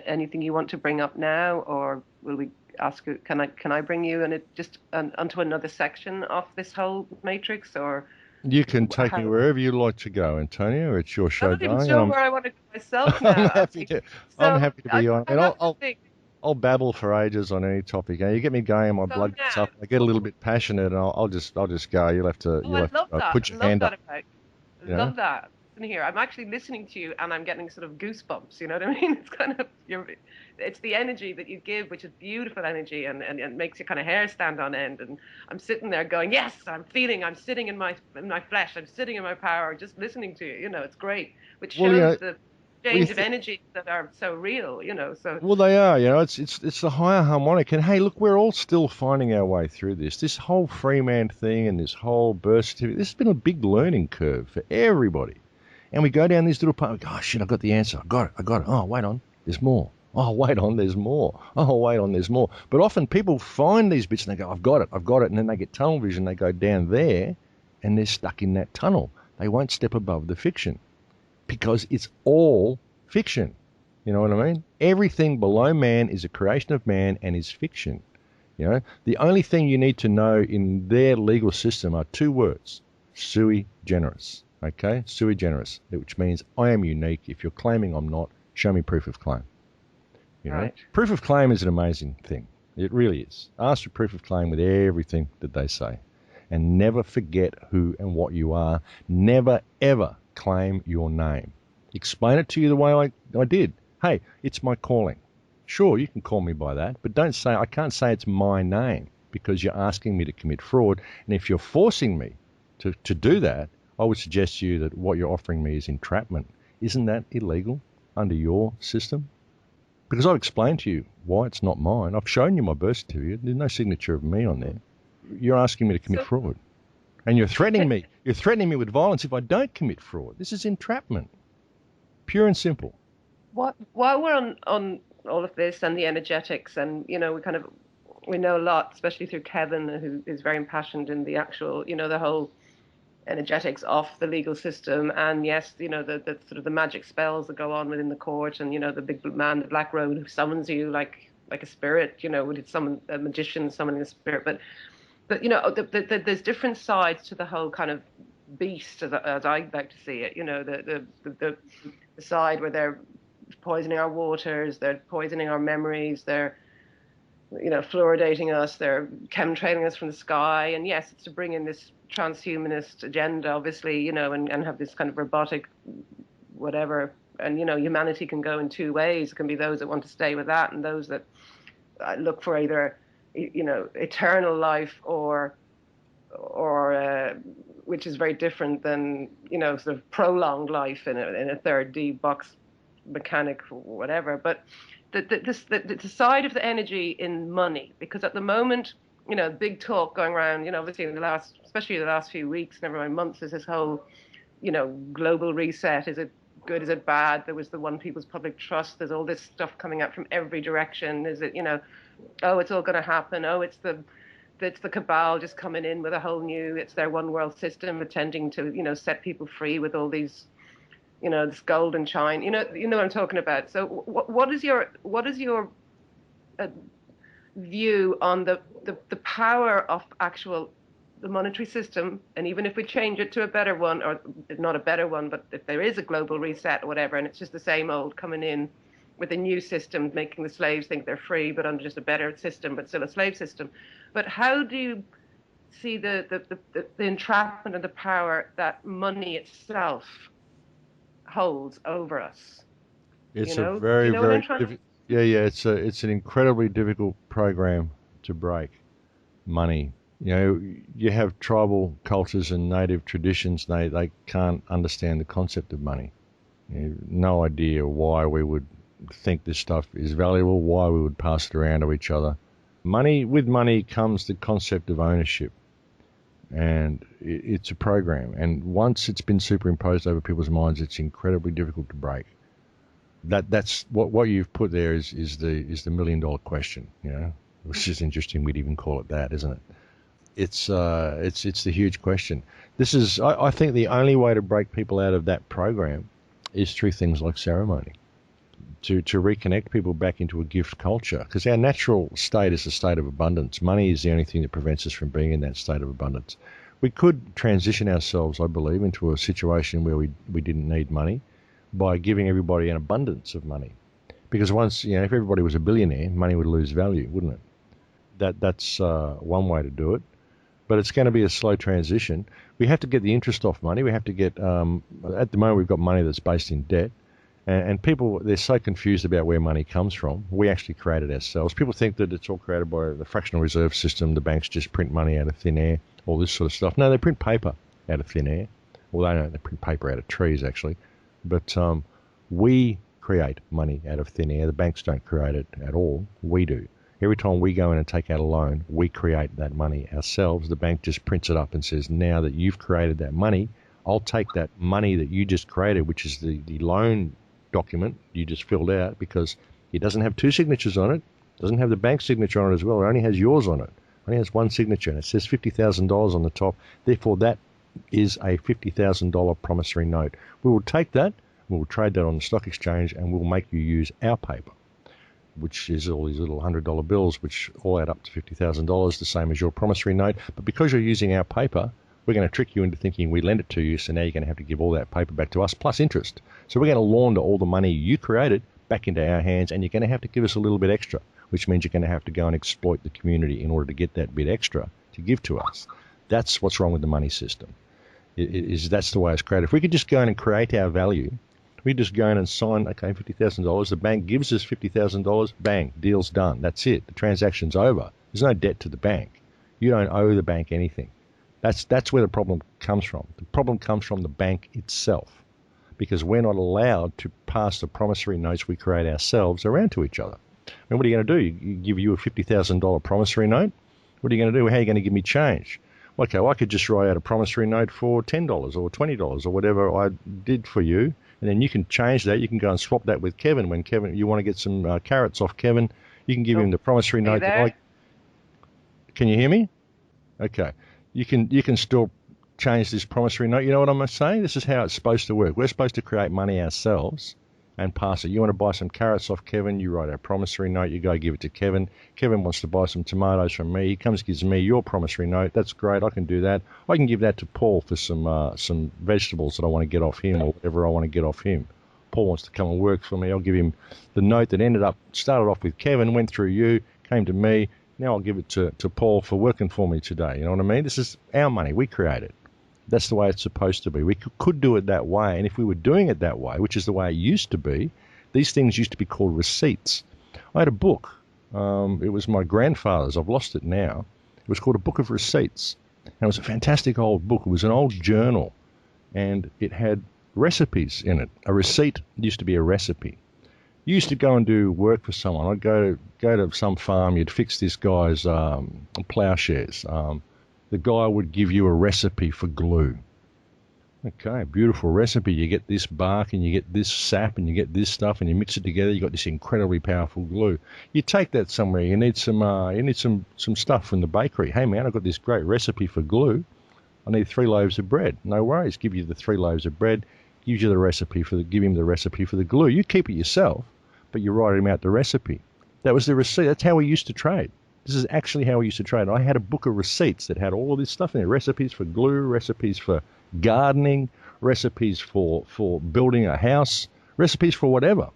anything you want to bring up now, or will we ask you? Can I bring you onto another section of this whole matrix, or? You can take me wherever you like to go, Antonio. It's your show, I'm not even sure where I want to go myself now. I'm happy to be on. I'll babble for ages on any topic. You get me going, my blood gets up. I get a little bit passionate, and I'll just go. You'll have to put your hand up. I love that. Listen here, I'm actually listening to you, and I'm getting sort of goosebumps. You know what I mean? It's kind of it's the energy that you give, which is beautiful energy, and makes your kind of hair stand on end. And I'm sitting there going, yes, I'm sitting in my flesh, I'm sitting in my power, just listening to you. It's great. Which shows exchange of energies that are so real, so. Well, they are. It's the higher harmonic. And hey, look, we're all still finding our way through this. This whole free man thing and this whole birth certificate. This has been a big learning curve for everybody. And we go down these little paths. Oh shit! I got the answer. I got it. Oh, wait on. There's more. Oh, wait on. There's more. Oh, wait on. There's more. But often people find these bits and they go, I've got it. And then they get tunnel vision. They go down there, and they're stuck in that tunnel. They won't step above the fiction because it's all fiction. You know what I mean? Everything below man is a creation of man and is fiction. The only thing you need to know in their legal system are two words: sui generis. Okay, sui generis, which means I am unique. If you're claiming I'm not, show me proof of claim. Right. Proof of claim is an amazing thing. It really is. Ask for proof of claim with everything that they say, and never forget who and what you are. Never ever claim your name. Explain it to you the way I did. Hey, it's my calling. Sure, you can call me by that, but I can't say it's my name because you're asking me to commit fraud. And if you're forcing me to do that, I would suggest to you that what you're offering me is entrapment. Isn't that illegal under your system? Because I've explained to you why it's not mine. I've shown you my birth certificate. There's no signature of me on there. You're asking me to commit fraud. And you're threatening me. You're threatening me with violence if I don't commit fraud. This is entrapment. Pure and simple. While we're on all of this and the energetics, and we know a lot, especially through Kevin, who is very impassioned in the actual, the whole energetics of the legal system, and yes, the sort of the magic spells that go on within the court, and the big man, the black robe, who summons you like a spirit, would it summon a magician summoning a spirit, but there's different sides to the whole kind of beast, as I like to see it. The side where they're poisoning our waters, they're poisoning our memories, they're fluoridating us, they're chemtrailing us from the sky, and yes, it's to bring in this transhumanist agenda, obviously, and have this kind of robotic whatever, and humanity can go in two ways. It can be those that want to stay with that, and those that look for either eternal life or which is very different than sort of prolonged life in a third D box mechanic or whatever. But the side of the energy in money, because at the moment, big talk going around, obviously especially the last few weeks, never mind months, is this whole, global reset. Is it good? Is it bad? There was the One People's Public Trust. There's all this stuff coming out from every direction. Is it, oh, it's all going to happen. Oh, it's the cabal just coming in with a whole new, it's their one world system attending to, set people free with all these, this gold and shine. You know what I'm talking about. So what is your view on the power of the monetary system, and even if we change it to a better one, or not a better one, but if there is a global reset or whatever, and it's just the same old coming in with a new system, making the slaves think they're free, but under just a better system, but still a slave system. But how do you see the entrapment and the power that much itself holds over us? It's a very, it's an incredibly difficult program to break. Money. You have tribal cultures and native traditions, they can't understand the concept of money. No idea why we would think this stuff is valuable, why we would pass it around to each other. With money comes the concept of ownership, and it's a program. And once it's been superimposed over people's minds, it's incredibly difficult to break. That's what you've put there is the $1 million question, which is interesting. We'd even call it that, isn't it? It's the huge question. This is, I think, the only way to break people out of that program is through things like ceremony, to reconnect people back into a gift culture, because our natural state is a state of abundance. Money is the only thing that prevents us from being in that state of abundance. We could transition ourselves, I believe, into a situation where we didn't need money by giving everybody an abundance of money, because once, if everybody was a billionaire, money would lose value, wouldn't it? That's one way to do it. But it's going to be a slow transition. We have to get the interest off money. We have to get, at the moment, we've got money that's based in debt. And people, they're so confused about where money comes from. We actually create it ourselves. People think that it's all created by the fractional reserve system. The banks just print money out of thin air, all this sort of stuff. No, they print paper out of thin air. Well, they print paper out of trees, actually. But We create money out of thin air. The banks don't create it at all. We do. Every time we go in and take out a loan, we create that money ourselves. The bank just prints it up and says, now that you've created that money, I'll take that money that you just created, which is the loan document you just filled out, because it doesn't have two signatures on it, doesn't have the bank signature on it as well, it only has yours on it. It only has one signature, and it says $50,000 on the top. Therefore, that is a $50,000 promissory note. We will take that, we will trade that on the stock exchange, and we'll make you use our paper, which is all these little $100 bills, which all add up to $50,000, the same as your promissory note. But because you're using our paper, we're going to trick you into thinking we lend it to you, so now you're going to have to give all that paper back to us, plus interest. So we're going to launder all the money you created back into our hands, and you're going to have to give us a little bit extra, which means you're going to have to go and exploit the community in order to get that bit extra to give to us. That's what's wrong with the money system. That's the way it's created. If we could just go in and create our value, we just go in and sign, okay, $50,000. The bank gives us $50,000. Bang, deal's done. That's it. The transaction's over. There's no debt to the bank. You don't owe the bank anything. That's where the problem comes from. The problem comes from the bank itself, because we're not allowed to pass the promissory notes we create ourselves around to each other. And what are you going to do? You give you a $50,000 promissory note? What are you going to do? How are you going to give me change? Okay, well, I could just write out a promissory note for $10 or $20 or whatever I did for you, and then you can change that. You can go and swap that with Kevin. When Kevin, you want to get some carrots off Kevin, you can give him the promissory note. Can you hear me? Okay. You can still change this promissory note. You know what I'm saying? This is how it's supposed to work. We're supposed to create money ourselves and pass it. You want to buy some carrots off Kevin, you write a promissory note, you go give it to Kevin. Kevin wants to buy some tomatoes from me. He comes, gives me your promissory note. That's great. I can do that. I can give that to Paul for some vegetables that I want to get off him, or whatever I want to get off him. Paul wants to come and work for me. I'll give him the note that started off with Kevin, went through you, came to me. Now I'll give it to Paul for working for me today. You know what I mean? This is our money. We create it. That's the way it's supposed to be. We could do it that way. And if we were doing it that way, which is the way it used to be, these things used to be called receipts. I had a book. It was my grandfather's. I've lost it now. It was called A Book of Receipts. And it was a fantastic old book. It was an old journal. And it had recipes in it. A receipt used to be a recipe. You used to go and do work for someone. I'd go to some farm. You'd fix this guy's plowshares. The guy would give you a recipe for glue. Okay, beautiful recipe. You get this bark and you get this sap and you get this stuff and you mix it together. You got this incredibly powerful glue. You take that somewhere. You need some stuff from the bakery. Hey man, I've got this great recipe for glue. I need 3 loaves of bread. No worries. Give you the 3 loaves of bread. Gives you the recipe give him the recipe for the glue. You keep it yourself, but you write him out the recipe. That was the receipt. That's how we used to trade. This is actually how we used to trade. I had a book of receipts that had all of this stuff in it. Recipes for glue, recipes for gardening, recipes for building a house, recipes for whatever.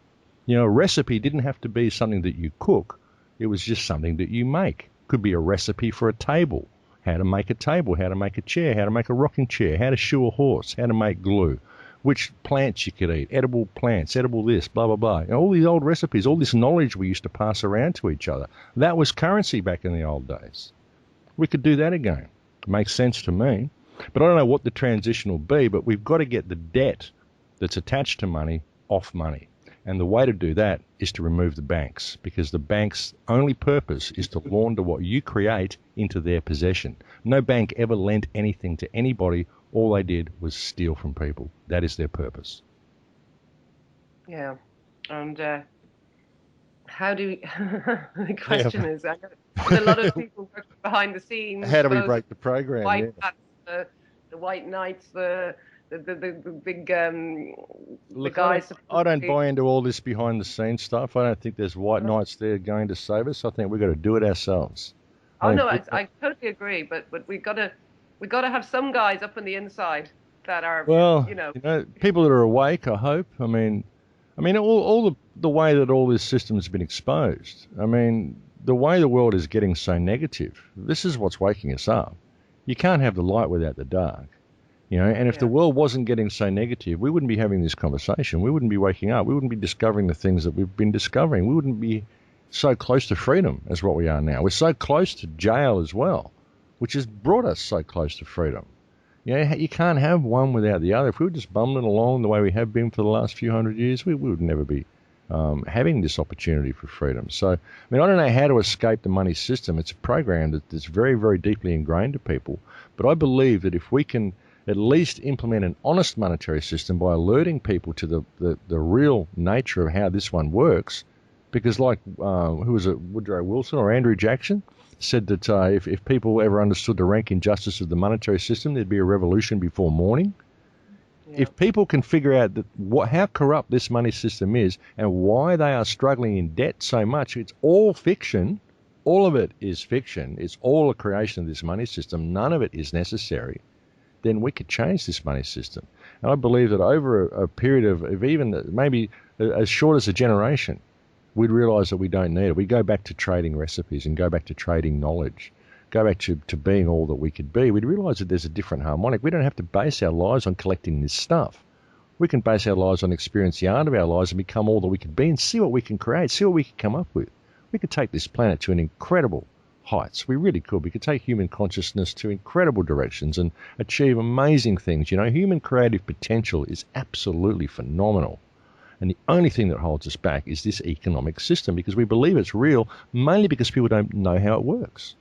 You know, a recipe didn't have to be something that you cook. It was just something that you make. Could be a recipe for a table. How to make a table, how to make a chair, how to make a rocking chair, how to shoe a horse, how to make glue, which plants you could eat, edible plants, edible this, blah, blah, blah. You know, all these old recipes, all this knowledge we used to pass around to each other. That was currency back in the old days. We could do that again. Makes sense to me. But I don't know what the transition will be, but we've got to get the debt that's attached to money off money. And the way to do that is to remove the banks, because the bank's only purpose is to launder what you create into their possession. No bank ever lent anything to anybody. All they did was steal from people. That is their purpose. Yeah. And how do we... the question is, I know a lot of people working behind the scenes. How do we break the program? White hats, the white knights, the big Look, the guys. I don't buy into all this behind the scenes stuff. I don't think there's white knights there going to save us. I think we've got to do it ourselves. Oh no, I totally agree. But we got to have some guys up on the inside that are people that are awake. I hope. I mean, all the way that all this system has been exposed. I mean, the way the world is getting so negative. This is what's waking us up. You can't have the light without the dark. You know, and if the world wasn't getting so negative, we wouldn't be having this conversation. We wouldn't be waking up. We wouldn't be discovering the things that we've been discovering. We wouldn't be so close to freedom as what we are now. We're so close to jail as well, which has brought us so close to freedom. You can't have one without the other. If we were just bumbling along the way we have been for the last few hundred years, we would never be having this opportunity for freedom. So, I mean, I don't know how to escape the money system. It's a program that's very, very deeply ingrained to people. But I believe that if we can at least implement an honest monetary system by alerting people to the real nature of how this one works, because like, who was it, Woodrow Wilson or Andrew Jackson, said that if people ever understood the rank injustice of the monetary system, there'd be a revolution before morning. Yeah. If people can figure out how corrupt this money system is and why they are struggling in debt so much, it's all fiction. All of it is fiction. It's all a creation of this money system. None of it is necessary. Then we could change this money system. And I believe that over a period of even maybe as short as a generation, we'd realise that we don't need it. We go back to trading recipes and go back to trading knowledge, go back to being all that we could be. We'd realise that there's a different harmonic. We don't have to base our lives on collecting this stuff. We can base our lives on experience the art of our lives and become all that we could be and see what we can create, see what we can come up with. We could take this planet to an incredible heights. We really could. We could take human consciousness to incredible directions and achieve amazing things. You know, human creative potential is absolutely phenomenal. And the only thing that holds us back is this economic system because we believe it's real, mainly because people don't know how it works.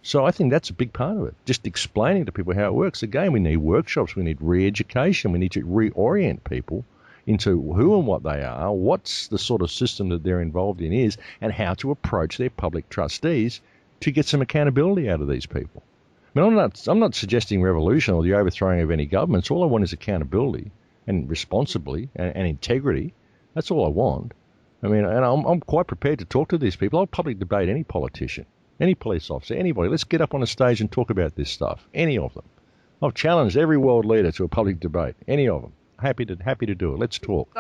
So I think that's a big part of it, just explaining to people how it works. Again, we need workshops, we need re-education, we need to reorient people into who and what they are, what's the sort of system that they're involved in is, and how to approach their public trustees to get some accountability out of these people. I mean, I'm not suggesting revolution or the overthrowing of any governments. All I want is accountability and responsibly and integrity. That's all I want. I mean, and I'm quite prepared to talk to these people. I'll public debate any politician, any police officer, anybody. Let's get up on a stage and talk about this stuff. Any of them. I've challenged every world leader to a public debate. Any of them. Happy to do it. Let's talk.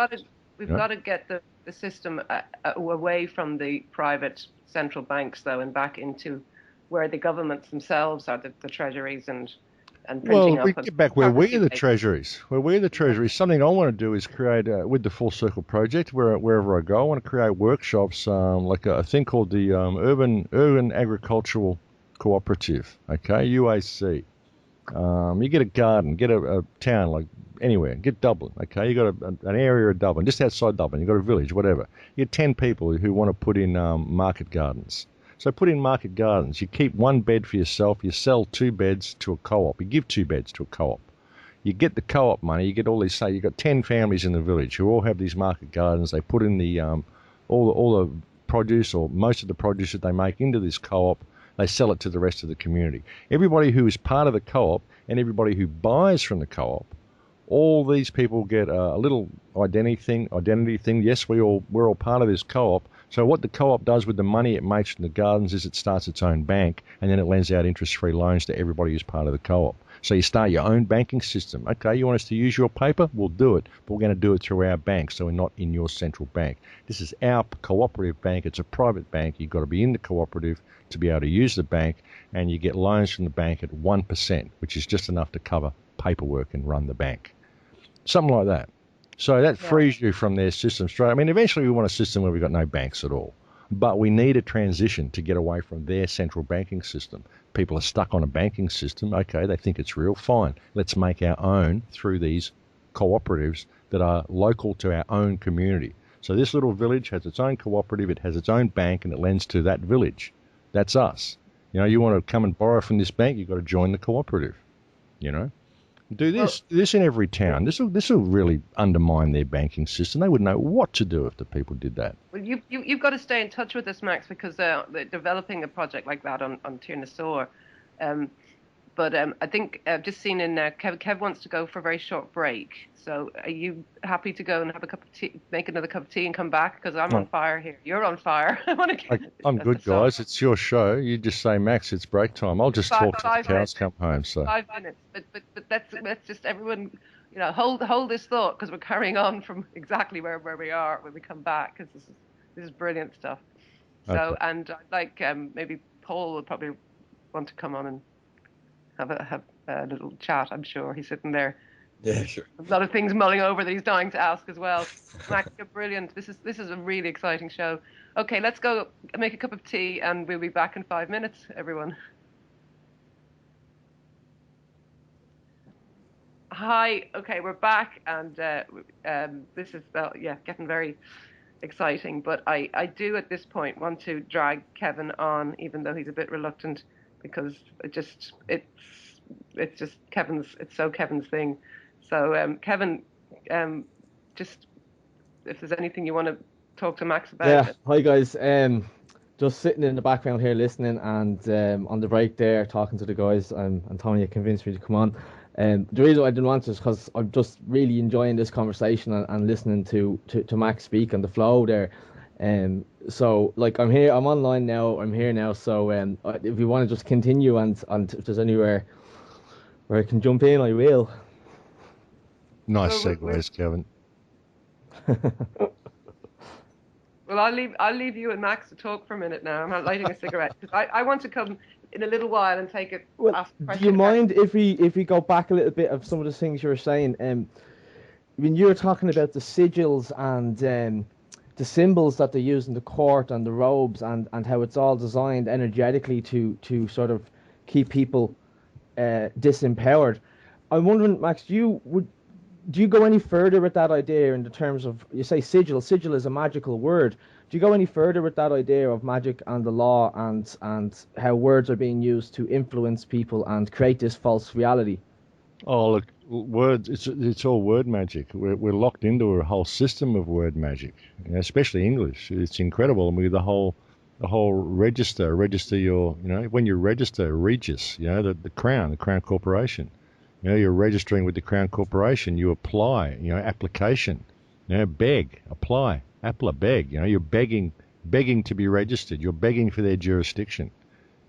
We've got to get the system away from the private central banks, though, and back into where the governments themselves are, the treasuries and printing up. Well, we get back where we're the treasuries. Something I want to do is create, with the Full Circle Project, wherever I go, I want to create workshops like a thing called the Urban Agricultural Cooperative, okay, UAC. You get a garden, get a town, like anywhere, get Dublin, okay, you got an area of Dublin, just outside Dublin, you got a village, whatever. You get 10 people who want to put in market gardens. So put in market gardens. You keep one bed for yourself. You sell 2 beds to a co-op. You give 2 beds to a co-op. You get the co-op money. You get all these. Say you've got 10 families in the village who all have these market gardens. They put in the all the produce or most of the produce that they make into this co-op. They sell it to the rest of the community. Everybody who is part of the co-op and everybody who buys from the co-op, all these people get a little identity thing. Yes, we're all part of this co-op. So what the co-op does with the money it makes from the gardens is it starts its own bank and then it lends out interest-free loans to everybody who's part of the co-op. So you start your own banking system. Okay, you want us to use your paper? We'll do it, but we're going to do it through our bank, so we're not in your central bank. This is our cooperative bank. It's a private bank. You've got to be in the cooperative to be able to use the bank, and you get loans from the bank at 1%, which is just enough to cover paperwork and run the bank. Something like that. So that frees you from their system straight. I mean, eventually we want a system where we've got no banks at all. But we need a transition to get away from their central banking system. People are stuck on a banking system. Okay, they think it's real. Fine. Let's make our own through these cooperatives that are local to our own community. So this little village has its own cooperative. It has its own bank and it lends to that village. That's us. You know, you want to come and borrow from this bank, you've got to join the cooperative, you know. Do this in every town. This will really undermine their banking system. They wouldn't know what to do if the people did that. Well, you've got to stay in touch with us, Max, because they're developing a project like that on Saor. But I think I've just seen in Kev wants to go for a very short break. So are you happy to go and have a cup of tea, make another cup of tea and come back? Because I'm on fire here. You're on fire. I'm good, guys. It's your show. You just say, Max, it's break time. I'll just talk till the cows come home. So 5 minutes. But that's just everyone, you know, hold this thought because we're carrying on from exactly where we are when we come back because this is brilliant stuff. So okay. And I'd like maybe Paul will probably want to come on and have a little chat. I'm sure he's sitting there. Yeah, sure. A lot of things mulling over that he's dying to ask as well. Max, you're brilliant. This is a really exciting show. Okay, let's go make a cup of tea and we'll be back in 5 minutes, everyone. Hi. Okay, we're back, and this is getting very exciting. But I do at this point want to drag Kevin on, even though he's a bit reluctant, because it's just Kevin's thing. So Kevin, just if there's anything you want to talk to Max about. Yeah, hi guys. Just sitting in the background here listening, and on the break there talking to the guys. Antonia convinced me to come on. The reason I didn't want to is because I'm just really enjoying this conversation and listening to Max speak and the flow there. So like I'm here, I'm online now, I'm here now. So if you want to just continue and if there's anywhere where I can jump in, I will. Nice segues, Kevin. Well, I'll leave you and Max to talk for a minute now. I'm not lighting a cigarette because I want to come in a little while and take it. Well, do you mind if we go back a little bit of some of the things you were saying? When you were talking about the sigils and the symbols that they use in the court and the robes and how it's all designed energetically to sort of keep people disempowered. I'm wondering, Max, do you go any further with that idea in the terms of, you say sigil? Sigil is a magical word. Do you go any further with that idea of magic and the law and how words are being used to influence people and create this false reality? Oh, look, words, it's all word magic. We're locked into a whole system of word magic, especially English. It's incredible. And the whole register your, when you register Regis, the Crown Corporation. You're registering with the Crown Corporation. You apply, application. Beg, apply, beg. You're begging to be registered. You're begging for their jurisdiction.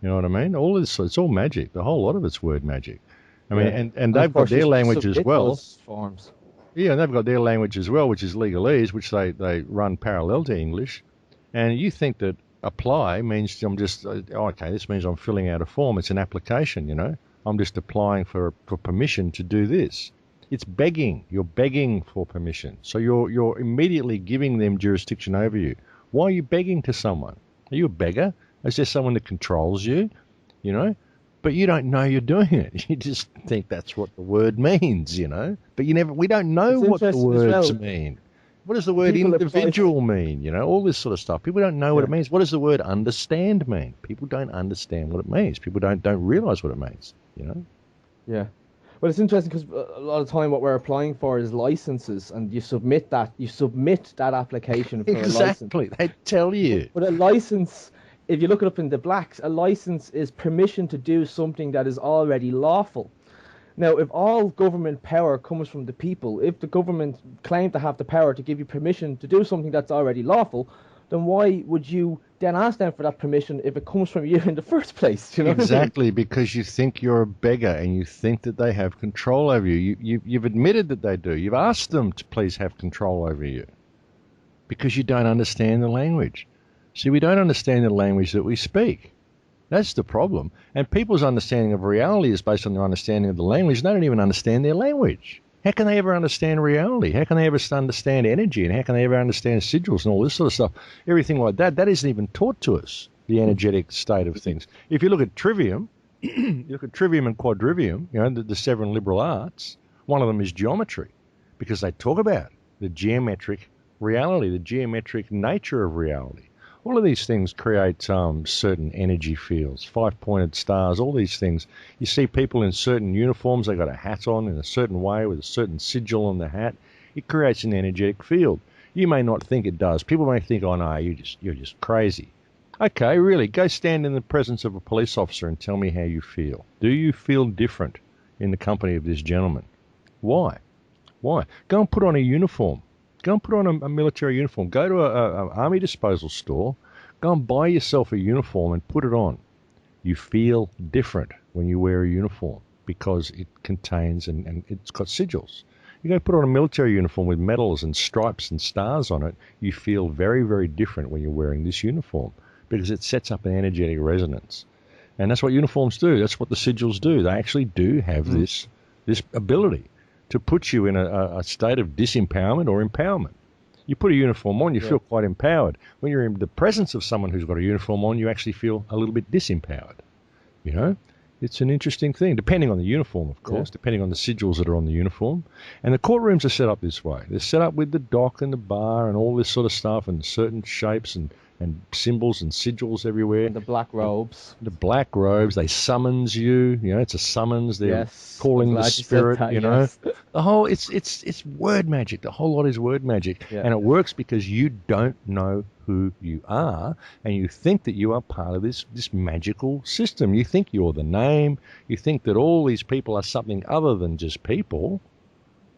You know what I mean? All this, it's all magic. The whole lot of it's word magic. I mean, and they've got their language as well. Forms. Yeah, and they've got their language as well, which is legalese, which they run parallel to English. And you think that apply means I'm just, okay, this means I'm filling out a form. It's an application, I'm just applying for permission to do this. It's begging. You're begging for permission. So you're immediately giving them jurisdiction over you. Why are you begging to someone? Are you a beggar? Is there someone that controls you? But you don't know you're doing it. You just think that's what the word means, But we don't know what the words mean. What does the word individual mean? All this sort of stuff. People don't know what it means. What does the word understand mean? People don't understand what it means. People don't realize what it means, Yeah. Well, it's interesting because a lot of time what we're applying for is licenses, and you submit that application for a license. Exactly. They tell you. But a license, if you look it up in the blacks, a license is permission to do something that is already lawful. Now, if all government power comes from the people, if the government claimed to have the power to give you permission to do something that's already lawful, then why would you then ask them for that permission if it comes from you in the first place? Exactly, because you think you're a beggar and you think that they have control over you. You've admitted that they do. You've asked them to please have control over you because you don't understand the language. See, we don't understand the language that we speak. That's the problem. And people's understanding of reality is based on their understanding of the language. They don't even understand their language. How can they ever understand reality? How can they ever understand energy? And how can they ever understand sigils and all this sort of stuff? Everything like that isn't even taught to us, the energetic state of things. If you look at trivium, and quadrivium, the seven liberal arts, one of them is geometry, because they talk about the geometric reality, the geometric nature of reality. All of these things create certain energy fields, 5-pointed stars, all these things. You see people in certain uniforms, they've got a hat on in a certain way with a certain sigil on the hat. It creates an energetic field. You may not think it does. People may think, oh no, you're just crazy. Okay, really, go stand in the presence of a police officer and tell me how you feel. Do you feel different in the company of this gentleman? Why? Go and put on a uniform. Go and put on a military uniform. Go to an army disposal store. Go and buy yourself a uniform and put it on. You feel different when you wear a uniform because it contains and it's got sigils. You go put on a military uniform with medals and stripes and stars on it. You feel very, very different when you're wearing this uniform because it sets up an energetic resonance. And that's what uniforms do. That's what the sigils do. They actually do have this ability to put you in a state of disempowerment or empowerment. You put a uniform on, you feel quite empowered. When you're in the presence of someone who's got a uniform on, you actually feel a little bit disempowered. It's an interesting thing, depending on the uniform, of course, depending on the sigils that are on the uniform. And the courtrooms are set up this way. They're set up with the dock and the bar and all this sort of stuff and certain shapes and symbols and sigils everywhere. And the black robes. The black robes, they summons you. You know, it's a summons. They're calling the spirit, that, you know. The whole, it's word magic. The whole lot is word magic. Yeah. And it works because you don't know who you are, and you think that you are part of this magical system. You think you're the name. You think that all these people are something other than just people,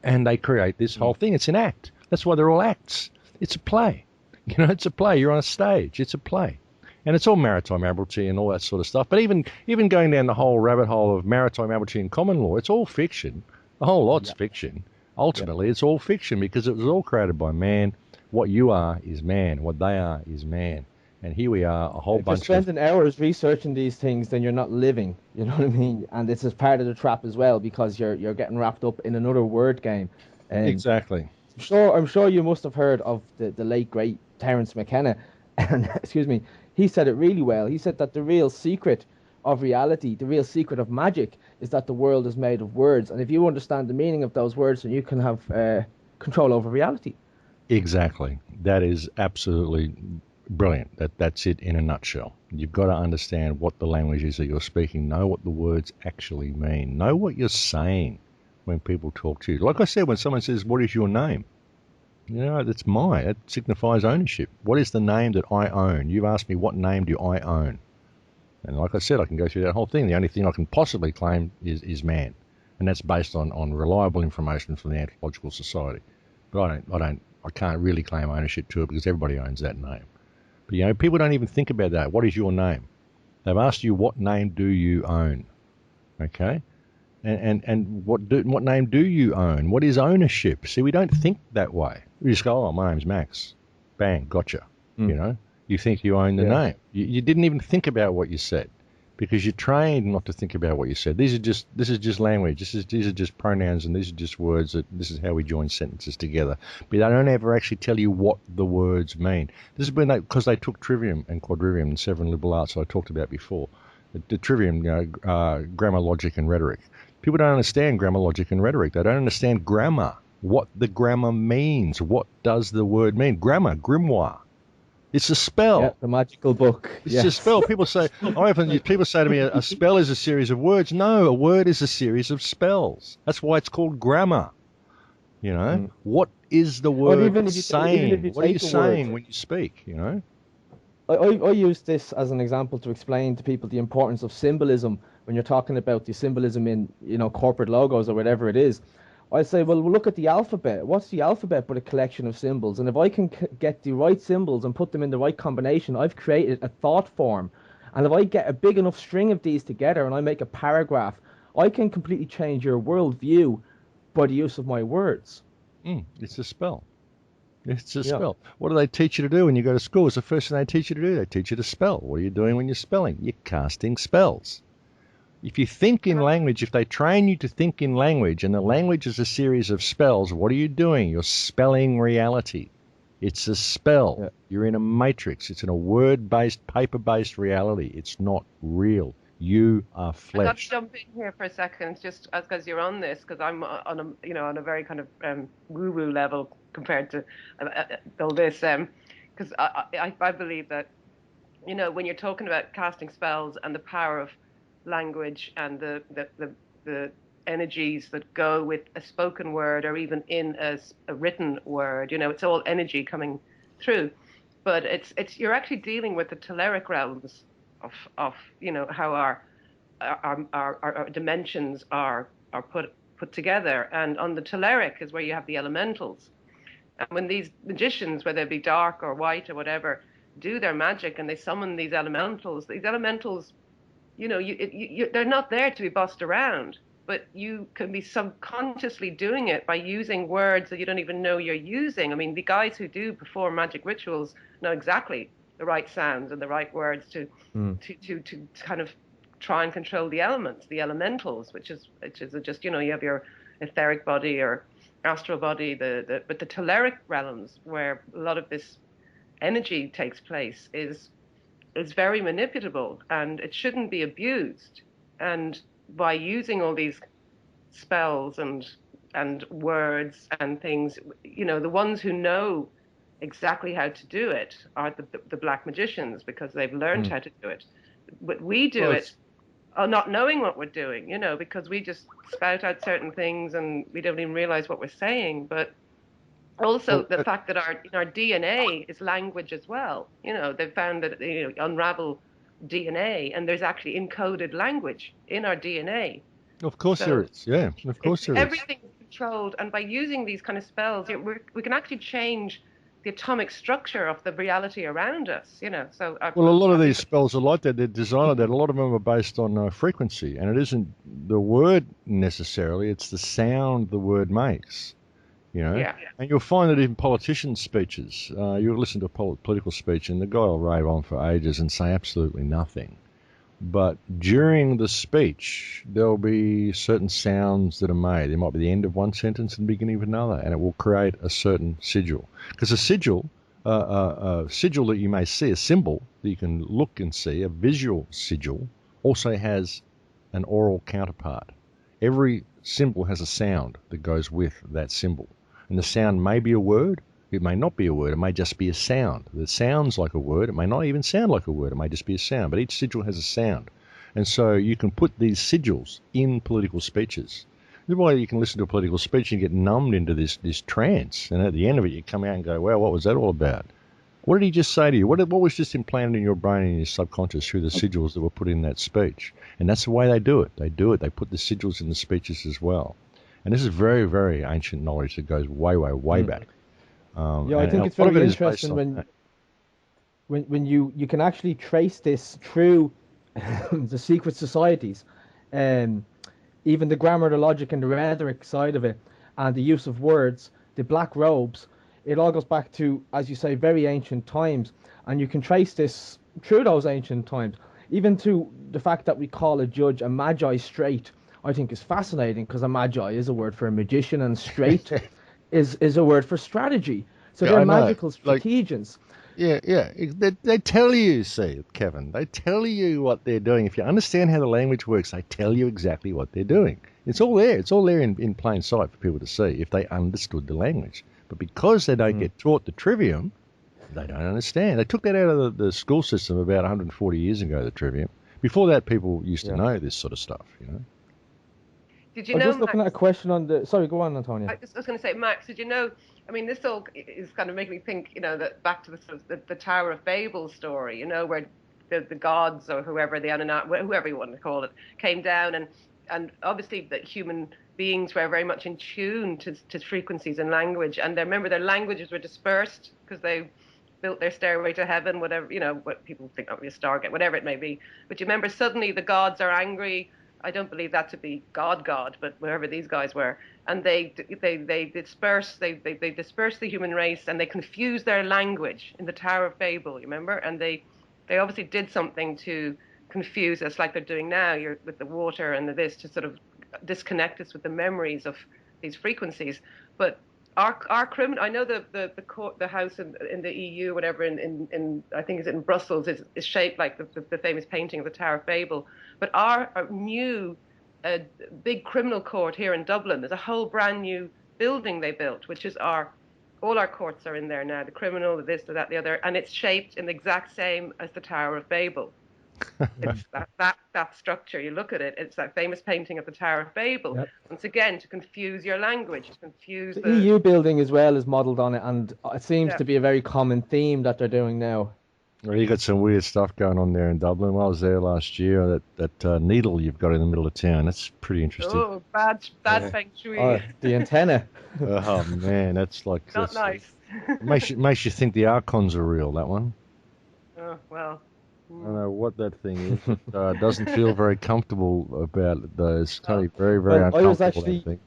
and they create this whole thing. It's an act. That's why they're all acts. It's a play. You know, it's a play. You're on a stage. It's a play. And it's all maritime admiralty and all that sort of stuff. But even going down the whole rabbit hole of maritime admiralty and common law, it's all fiction. The whole lot's fiction. Ultimately, it's all fiction because it was all created by man. What you are is man. What they are is man. And here we are, a whole bunch of... If you're spending hours researching these things, then you're not living. You know what I mean? And this is part of the trap as well, because you're getting wrapped up in another word game. Exactly. I'm sure you must have heard of the late, great Terence McKenna. And, excuse me, he said it really well. He said that the real secret of reality, the real secret of magic, is that the world is made of words. And if you understand the meaning of those words, then you can have control over reality. Exactly. That is absolutely brilliant. That's it in a nutshell. You've got to understand what the language is that you're speaking, know what the words actually mean, know what you're saying when people talk to you. Like I said, when someone says, "What is your name?" You know, that's mine. It signifies ownership. What is the name that I own? You've asked me, what name do I own? And like I said, I can go through that whole thing. The only thing I can possibly claim is man. And that's based on reliable information from the Anthropological Society. But I can't really claim ownership to it because everybody owns that name. But, you know, people don't even think about that. What is your name? They've asked you, what name do you own? Okay? And what name do you own? What is ownership? See, we don't think that way. We just go, oh, my name's Max. Bang, gotcha. You know, you think you own the name. You didn't even think about what you said because you're trained not to think about what you said. This is just language. These are just pronouns and these are just words. This is how we join sentences together. But they don't ever actually tell you what the words mean. This is because they took trivium and quadrivium and seven liberal arts I talked about before. The trivium, you know, grammar, logic, and rhetoric. People don't understand grammar, logic, and rhetoric. They don't understand grammar, what the grammar means. What does the word mean? Grammar, grimoire. It's a spell. Yeah, the magical book. It's a spell. People say, people say to me, a spell is a series of words. No, a word is a series of spells. That's why it's called grammar. You know, what is the word saying? What are you saying when you speak, you know? I use this as an example to explain to people the importance of symbolism when you're talking about the symbolism in, you know, corporate logos or whatever it is. I say, well, look at the alphabet. What's the alphabet but a collection of symbols? And if I can get the right symbols and put them in the right combination, I've created a thought form. And if I get a big enough string of these together and I make a paragraph, I can completely change your worldview by the use of my words. It's a spell. It's a spell. What do they teach you to do when you go to school? It's the first thing they teach you to do. They teach you to spell. What are you doing when you're spelling? You're casting spells. If you think in language, if they train you to think in language, and the language is a series of spells, what are you doing? You're spelling reality. It's a spell. Yeah. You're in a matrix. It's in a word-based, paper-based reality. It's not real. You are flesh. I've got to jump in here for a second, just because you're on this, because I'm on a very kind of woo-woo level compared to all this, because I believe that, you know, when you're talking about casting spells and the power of language and the energies that go with a spoken word or even in a written word, you know, it's all energy coming through, but it's you're actually dealing with the telluric realms of you know, how our dimensions are put together. And on the telluric is where you have the elementals, and when these magicians, whether it be dark or white or whatever, do their magic and they summon these elementals, you know, they're not there to be bossed around, but you can be subconsciously doing it by using words that you don't even know you're using. I mean, the guys who do perform magic rituals know exactly the right sounds and the right words to kind of try and control the elements, the elementals, which is just, you know, you have your etheric body or astral body, but the telluric realms where a lot of this energy takes place is very manipulable, and it shouldn't be abused. And by using all these spells and words and things, the ones who know exactly how to do it are the black magicians, because they've learned how to do it. But we do it not knowing what we're doing, because we just spout out certain things and we don't even realize what we're saying. But also the fact that our DNA is language as well. They've found that unravel DNA, and there's actually encoded language in our DNA. Of course there is. Yeah, of course there is. Everything's controlled, and by using these kind of spells, we can actually change the atomic structure of the reality around us. So well, a lot of these spells are like that. They're designed like that. A lot of them are based on frequency, and it isn't the word necessarily. It's the sound the word makes. Yeah. And you'll find that in politicians' speeches, you'll listen to a political speech, and the guy will rave on for ages and say absolutely nothing. But during the speech, there'll be certain sounds that are made. There might be the end of one sentence and the beginning of another, and it will create a certain sigil. Because a sigil that you may see, a symbol that you can look and see, a visual sigil, also has an oral counterpart. Every symbol has a sound that goes with that symbol. And the sound may be a word, it may not be a word, it may just be a sound that sounds like a word, it may not even sound like a word, it may just be a sound, but each sigil has a sound. And so you can put these sigils in political speeches. This is why you can listen to a political speech and get numbed into this trance, and at the end of it you come out and go, wow, what was that all about? What did he just say to you? What was just implanted in your brain and your subconscious through the sigils that were put in that speech? And that's the way they do it. They put the sigils in the speeches as well. And this is very, very ancient knowledge that goes way, way, way back. I think it's very interesting when you can actually trace this through the secret societies, even the grammar, the logic, and the rhetoric side of it, and the use of words, the black robes. It all goes back to, as you say, very ancient times, and you can trace this through those ancient times, even to the fact that we call a judge a magi straight. I think is fascinating, because a magi is a word for a magician, and straight is a word for strategy. So they're magical strategians. They tell you, see, Kevin, they tell you what they're doing. If you understand how the language works, they tell you exactly what they're doing. It's all there. It's all there in plain sight for people to see if they understood the language. But because they don't get taught the trivium, they don't understand. They took that out of the school system about 140 years ago, the trivium. Before that, people used to know this sort of stuff, Did you know, just looking at a question on the... Sorry, go on, Antonia. I was going to say, Max, did you know... I mean, this all is kind of making me think, that back to the sort of the Tower of Babel story, where the gods or whoever, the Anunnaki, whoever you want to call it, came down, and obviously that human beings were very much in tune to frequencies and language, and remember their languages were dispersed because they built their stairway to heaven, whatever, what people think of as a Stargate, whatever it may be. But you remember suddenly the gods are angry. I don't believe that to be God, but wherever these guys were, and they disperse the human race, and they confuse their language in the Tower of Babel. You remember, and they obviously did something to confuse us, like they're doing now. With the water and this to sort of disconnect us with the memories of these frequencies. But our criminal, I know the house in the EU, whatever, in I think it's in Brussels, is shaped like the famous painting of the Tower of Babel. But our new big criminal court here in Dublin, there's a whole brand new building they built, which is all our courts are in there now, the criminal, the this, the that, the other, and it's shaped in the exact same as the Tower of Babel. It's that structure. You look at it, it's that famous painting of the Tower of Babel. Yep. Once again, to confuse your language, to confuse the EU building as well is modelled on it, and it seems to be a very common theme that they're doing now. Well, you got some weird stuff going on there in Dublin. When I was there last year, that needle you've got in the middle of town, that's pretty interesting. Oh, bad feng shui. The antenna. Oh man, that's like not nice. makes you think the archons are real. That one. Oh well. I don't know what that thing is. It doesn't feel very comfortable about it, though. It's kind of very, very uncomfortable.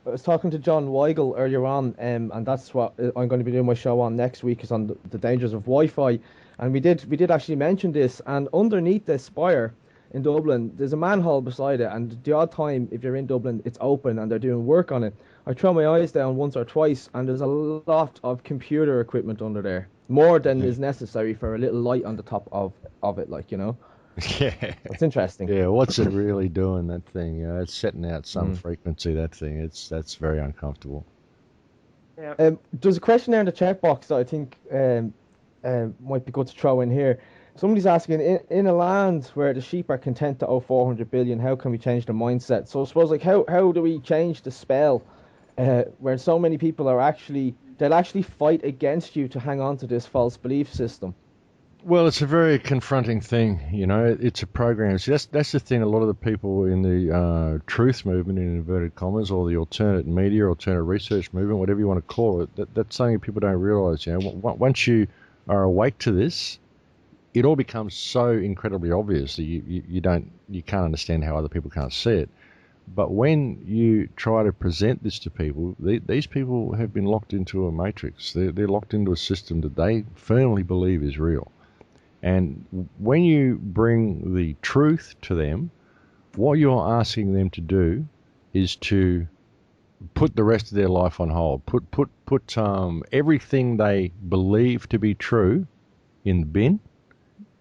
I was talking to John Weigel earlier on, and that's what I'm going to be doing my show on next week, is on the dangers of Wi-Fi. And we did actually mention this, and underneath the spire in Dublin, there's a manhole beside it, and the odd time, if you're in Dublin, it's open and they're doing work on it. I throw my eyes down once or twice, and there's a lot of computer equipment under there. More than is necessary for a little light on the top of it, Yeah. That's interesting. Yeah, what's it really doing, that thing? It's setting out some Mm. frequency, that thing. That's very uncomfortable. Yeah. There's a question there in the chat box that I think might be good to throw in here. Somebody's asking, in a land where the sheep are content to owe 400 billion, how can we change the mindset? So I suppose, like, how do we change the spell where so many people they'll actually fight against you to hang on to this false belief system? Well, it's a very confronting thing, you know. It's a program. See, that's the thing. A lot of the people in the truth movement, in inverted commas, or the alternate media, alternate research movement, whatever you want to call it, that's something people don't realise. You know, once you are awake to this, it all becomes so incredibly obvious that you can't understand how other people can't see it. But when you try to present this to people, these people have been locked into a matrix. They're locked into a system that they firmly believe is real. And when you bring the truth to them, what you're asking them to do is to put the rest of their life on hold. Put everything they believe to be true in the bin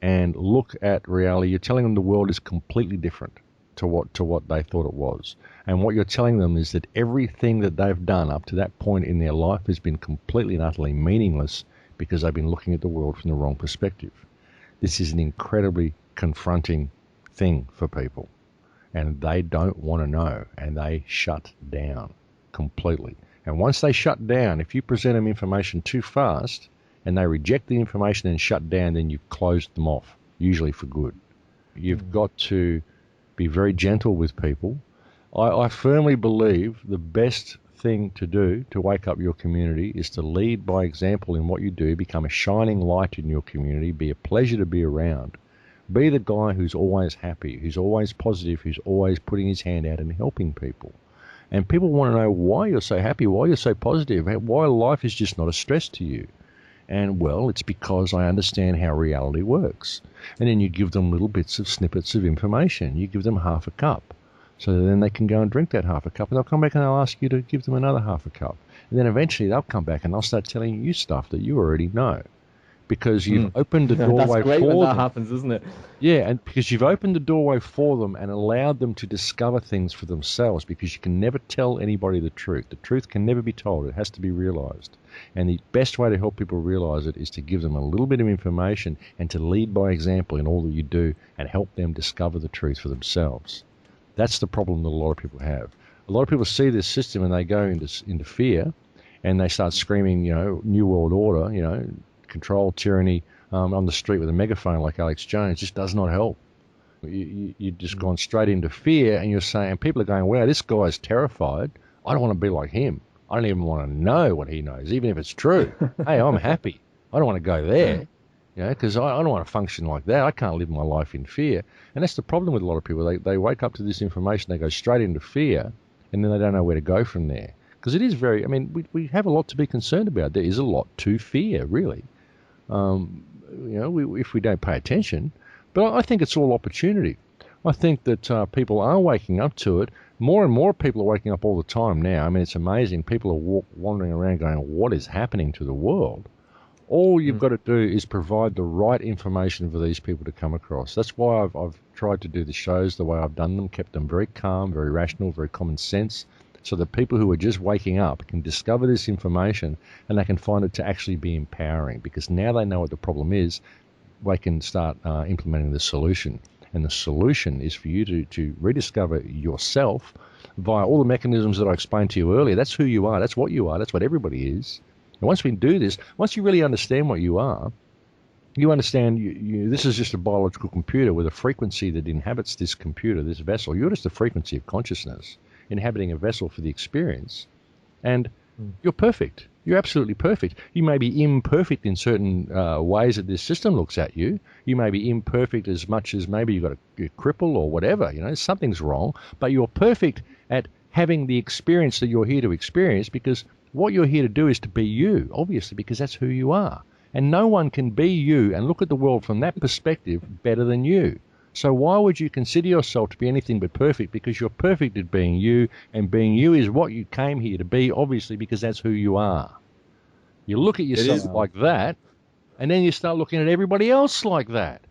and look at reality. You're telling them the world is completely different to what they thought it was. And what you're telling them is that everything that they've done up to that point in their life has been completely and utterly meaningless because they've been looking at the world from the wrong perspective. This is an incredibly confronting thing for people, and they don't want to know, and they shut down completely. And once they shut down, if you present them information too fast and they reject the information and shut down, then you've closed them off, usually for good. You've got to be very gentle with people. I firmly believe the best thing to do to wake up your community is to lead by example in what you do, become a shining light in your community, be a pleasure to be around. Be the guy who's always happy, who's always positive, who's always putting his hand out and helping people. And people want to know why you're so happy, why you're so positive, why life is just not a stress to you. And, well, it's because I understand how reality works. And then you give them little bits of snippets of information. You give them half a cup. So then they can go and drink that half a cup, and they'll come back and they'll ask you to give them another half a cup. And then eventually they'll come back and they'll start telling you stuff that you already know. Because you've opened the doorway That's great for when that them. happens, isn't it? Yeah, and because you've opened the doorway for them and allowed them to discover things for themselves, because you can never tell anybody the truth. The truth can never be told. It has to be realized. And the best way to help people realize it is to give them a little bit of information and to lead by example in all that you do and help them discover the truth for themselves. That's the problem that a lot of people have. A lot of people see this system and they go into fear and they start screaming, you know, New World Order, you know, control, tyranny, on the street with a megaphone like Alex Jones. Just does not help. You've just gone straight into fear, and you're saying, and people are going, wow, this guy's terrified. I don't want to be like him. I don't even want to know what he knows, even if it's true. Hey, I'm happy. I don't want to go there, you know, because I don't want to function like that. I can't live my life in fear. And that's the problem with a lot of people. They wake up to this information, they go straight into fear, and then they don't know where to go from there. Because it is very, I mean, we have a lot to be concerned about. There is a lot to fear, really. You know, if we don't pay attention. But I think it's all opportunity. I think that people are waking up to it. More and more people are waking up all the time now. I mean, it's amazing. People are wandering around going, what is happening to the world? All you've got to do is provide the right information for these people to come across. That's why I've tried to do the shows the way I've done them, kept them very calm, very rational, very common sense, so that people who are just waking up can discover this information and they can find it to actually be empowering, because now they know what the problem is, they can start implementing the solution. And the solution is for you to rediscover yourself via all the mechanisms that I explained to you earlier. That's who you are. That's what you are. That's what everybody is. And once we do this, once you really understand what you are, you understand this is just a biological computer with a frequency that inhabits this computer, this vessel. You're just a frequency of consciousness inhabiting a vessel for the experience. And you're perfect. You're absolutely perfect. You may be imperfect in certain ways that this system looks at you. You may be imperfect as much as maybe you've got a cripple or whatever. You know, something's wrong. But you're perfect at having the experience that you're here to experience, because what you're here to do is to be you, obviously, because that's who you are. And no one can be you and look at the world from that perspective better than you. So why would you consider yourself to be anything but perfect? Because you're perfect at being you, and being you is what you came here to be, obviously, because that's who you are. You look at yourself like that, and then you start looking at everybody else like that.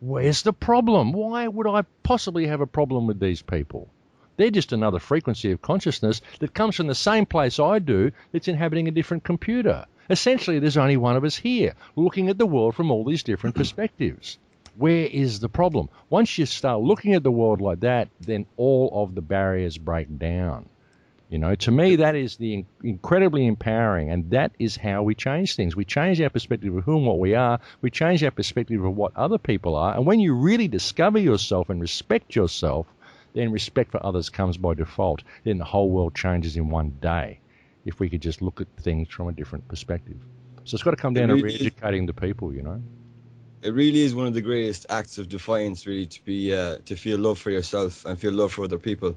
Where's the problem? Why would I possibly have a problem with these people? They're just another frequency of consciousness that comes from the same place I do that's inhabiting a different computer. Essentially, there's only one of us here, looking at the world from all these different perspectives. Where is the problem? Once you start looking at the world like that, then all of the barriers break down. You know, to me, that is the incredibly empowering, and that is how we change things. We change our perspective of who and what we are. We change our perspective of what other people are. And when you really discover yourself and respect yourself, then respect for others comes by default. Then the whole world changes in one day if we could just look at things from a different perspective. So it's got to come down to re-educating the people, you know. It really is one of the greatest acts of defiance, really, to feel love for yourself and feel love for other people.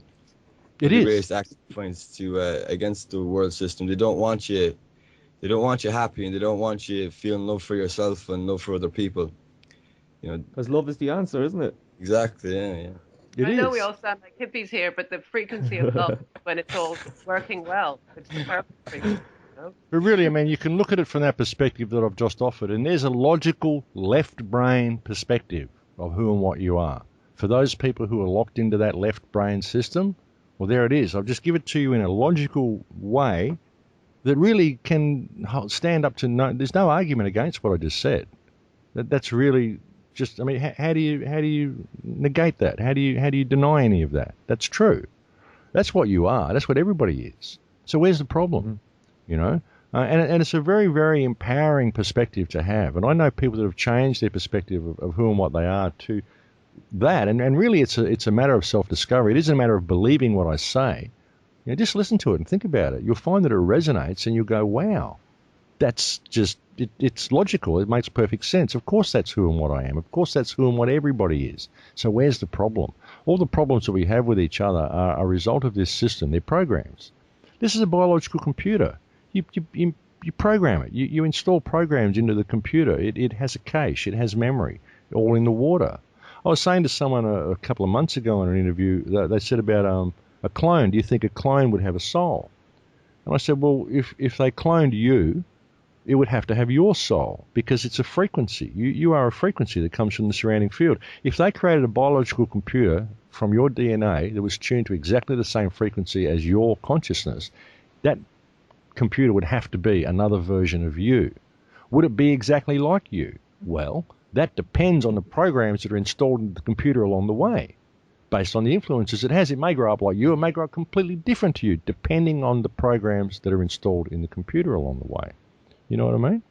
It the is. greatest act of defiance against the world system. They don't want you happy, and they don't want you feeling love for yourself and love for other people. You know, because love is the answer, isn't it? Exactly. Yeah. I know we all sound like hippies here, but the frequency of love, when it's all working well, it's the perfect frequency. You know? But really, I mean, you can look at it from that perspective that I've just offered, and there's a logical left brain perspective of who and what you are. For those people who are locked into that left brain system, well, there it is. I'll just give it to you in a logical way that really can stand up to there's no argument against what I just said. That's really just, I mean, how do you negate that? How do you deny any of that? That's true. That's what you are. That's what everybody is. So where's the problem? You know? And it's a very, very empowering perspective to have. And I know people that have changed their perspective of who and what they are to that, and really it's a matter of self-discovery. It isn't a matter of believing what I say. You know, just listen to it and think about it. You'll find that it resonates, and you'll go, wow, that's just, it's logical. It makes perfect sense. Of course that's who and what I am. Of course that's who and what everybody is. So where's the problem? All the problems that we have with each other are a result of this system. They're programs. This is a biological computer. You program it. You install programs into the computer. It has a cache. It has memory, all in the water. I was saying to someone a couple of months ago in an interview, they said about a clone. Do you think a clone would have a soul? And I said, well, if they cloned you, it would have to have your soul because it's a frequency. You are a frequency that comes from the surrounding field. If they created a biological computer from your DNA that was tuned to exactly the same frequency as your consciousness, that computer would have to be another version of you. Would it be exactly like you? Well, that depends on the programs that are installed in the computer along the way. Based on the influences it has, it may grow up like you, it may grow up completely different to you, depending on the programs that are installed in the computer along the way. You know what I mean?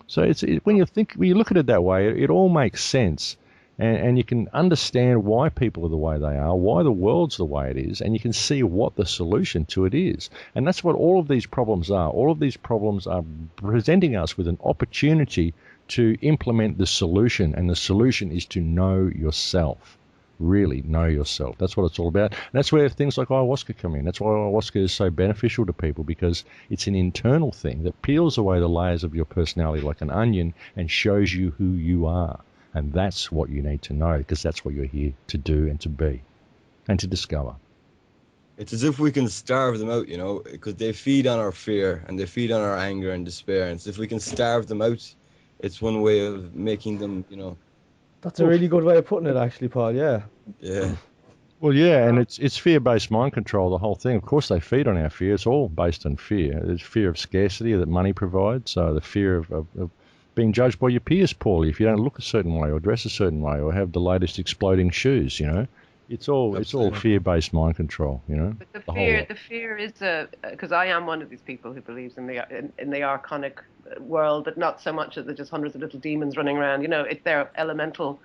So when you look at it that way, it all makes sense, and you can understand why people are the way they are, why the world's the way it is, and you can see what the solution to it is. And that's what all of these problems are. All of these problems are presenting us with an opportunity to implement the solution, and the solution is to know yourself. Really know yourself. That's what it's all about. And that's where things like ayahuasca come in. That's why ayahuasca is so beneficial to people, because it's an internal thing that peels away the layers of your personality like an onion and shows you who you are. And that's what you need to know, because that's what you're here to do and to be and to discover. It's as if we can starve them out, you know, because they feed on our fear and they feed on our anger and despair. And so if we can starve them out, it's one way of making them, you know. That's a really good way of putting it, actually, Paul. Yeah. Yeah. Well, yeah, and it's fear-based mind control, the whole thing. Of course, they feed on our fear. It's all based on fear. There's fear of scarcity that money provides, so the fear of being judged by your peers poorly if you don't look a certain way or dress a certain way or have the latest exploding shoes, you know. It's all fear-based mind control, you know. But the fear is because I am one of these people who believes in the archonic world, but not so much that there's just hundreds of little demons running around. You know, they're elemental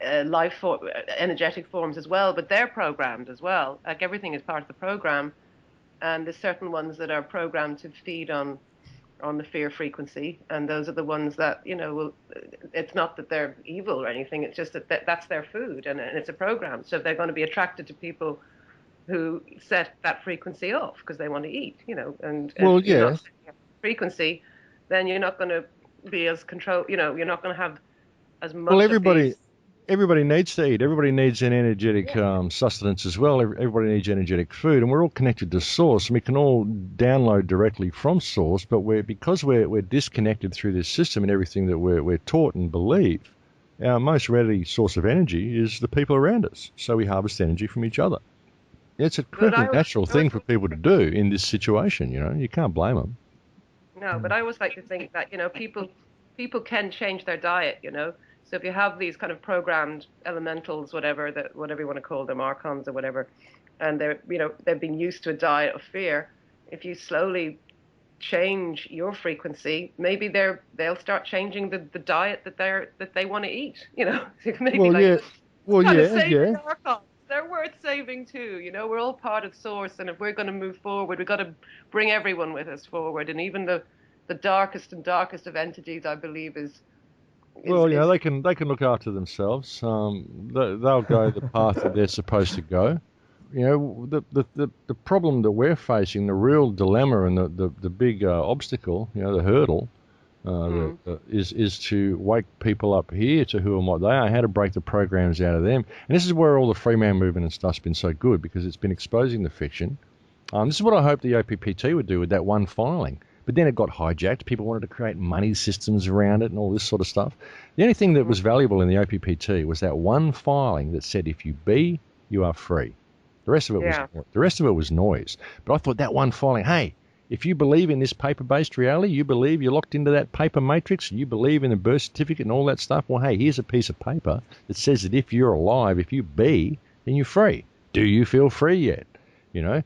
energetic forms as well, but they're programmed as well. Like everything is part of the program, and there's certain ones that are programmed to feed on the fear frequency, and those are the ones that, you know, it's not that they're evil or anything, it's just that that's their food, and it's a program. So they're going to be attracted to people who set that frequency off because they want to eat, you know, and well, if you're yeah, not setting up frequency, then you're not going to be as control, you know, you're not going to have as much. Well, everybody needs to eat. Everybody needs an energetic sustenance as well. Everybody needs energetic food, and we're all connected to Source, and we can all download directly from Source. But because we're disconnected through this system and everything that we're taught and believe, our most ready source of energy is the people around us. So we harvest energy from each other. It's a But perfectly natural thing for people to do in this situation. You can't blame them. No, but I always like to think that, people can change their diet, So if you have these kind of programmed elementals, whatever you want to call them, archons or whatever, and they've been used to a diet of fear, if you slowly change your frequency, maybe they'll start changing the diet that they want to eat, Maybe Well, like yeah. Well, kind of yeah, saving yeah. archons. They're worth saving too, We're all part of Source, and if we're going to move forward, we've got to bring everyone with us forward, and even the darkest and darkest of entities, I believe, is Well, is they can look after themselves. They'll go the path that they're supposed to go. The problem that we're facing, the real dilemma and the big obstacle, the hurdle, is to wake people up here to who and what they are, how to break the programs out of them. And this is where all the free man movement and stuff's been so good, because it's been exposing the fiction. This is what I hoped the OPPT would do with that one filing. But then it got hijacked. People wanted to create money systems around it and all this sort of stuff. The only thing that was valuable in the OPPT was that one filing that said, if you be, you are free. The rest of it was noise. But I thought that one filing, hey, if you believe in this paper-based reality, you believe you're locked into that paper matrix, you believe in a birth certificate and all that stuff, well, hey, here's a piece of paper that says that if you're alive, if you be, then you're free. Do you feel free yet? How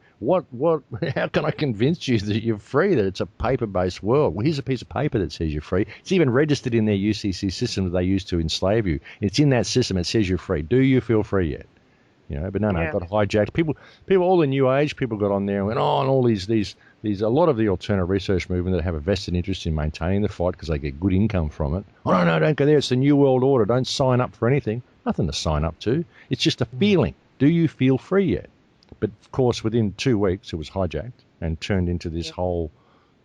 can I convince you that you're free, that it's a paper-based world? Well, here's a piece of paper that says you're free. It's even registered in their UCC system that they use to enslave you. It's in that system. It says you're free. Do you feel free yet? But no, it got hijacked. People, all the new age people got on there and went, and all these, a lot of the alternative research movement that have a vested interest in maintaining the fight because they get good income from it. Oh, no, don't go there. It's the New World Order. Don't sign up for anything. Nothing to sign up to. It's just a feeling. Do you feel free yet? But, of course, within 2 weeks, it was hijacked and turned into this whole,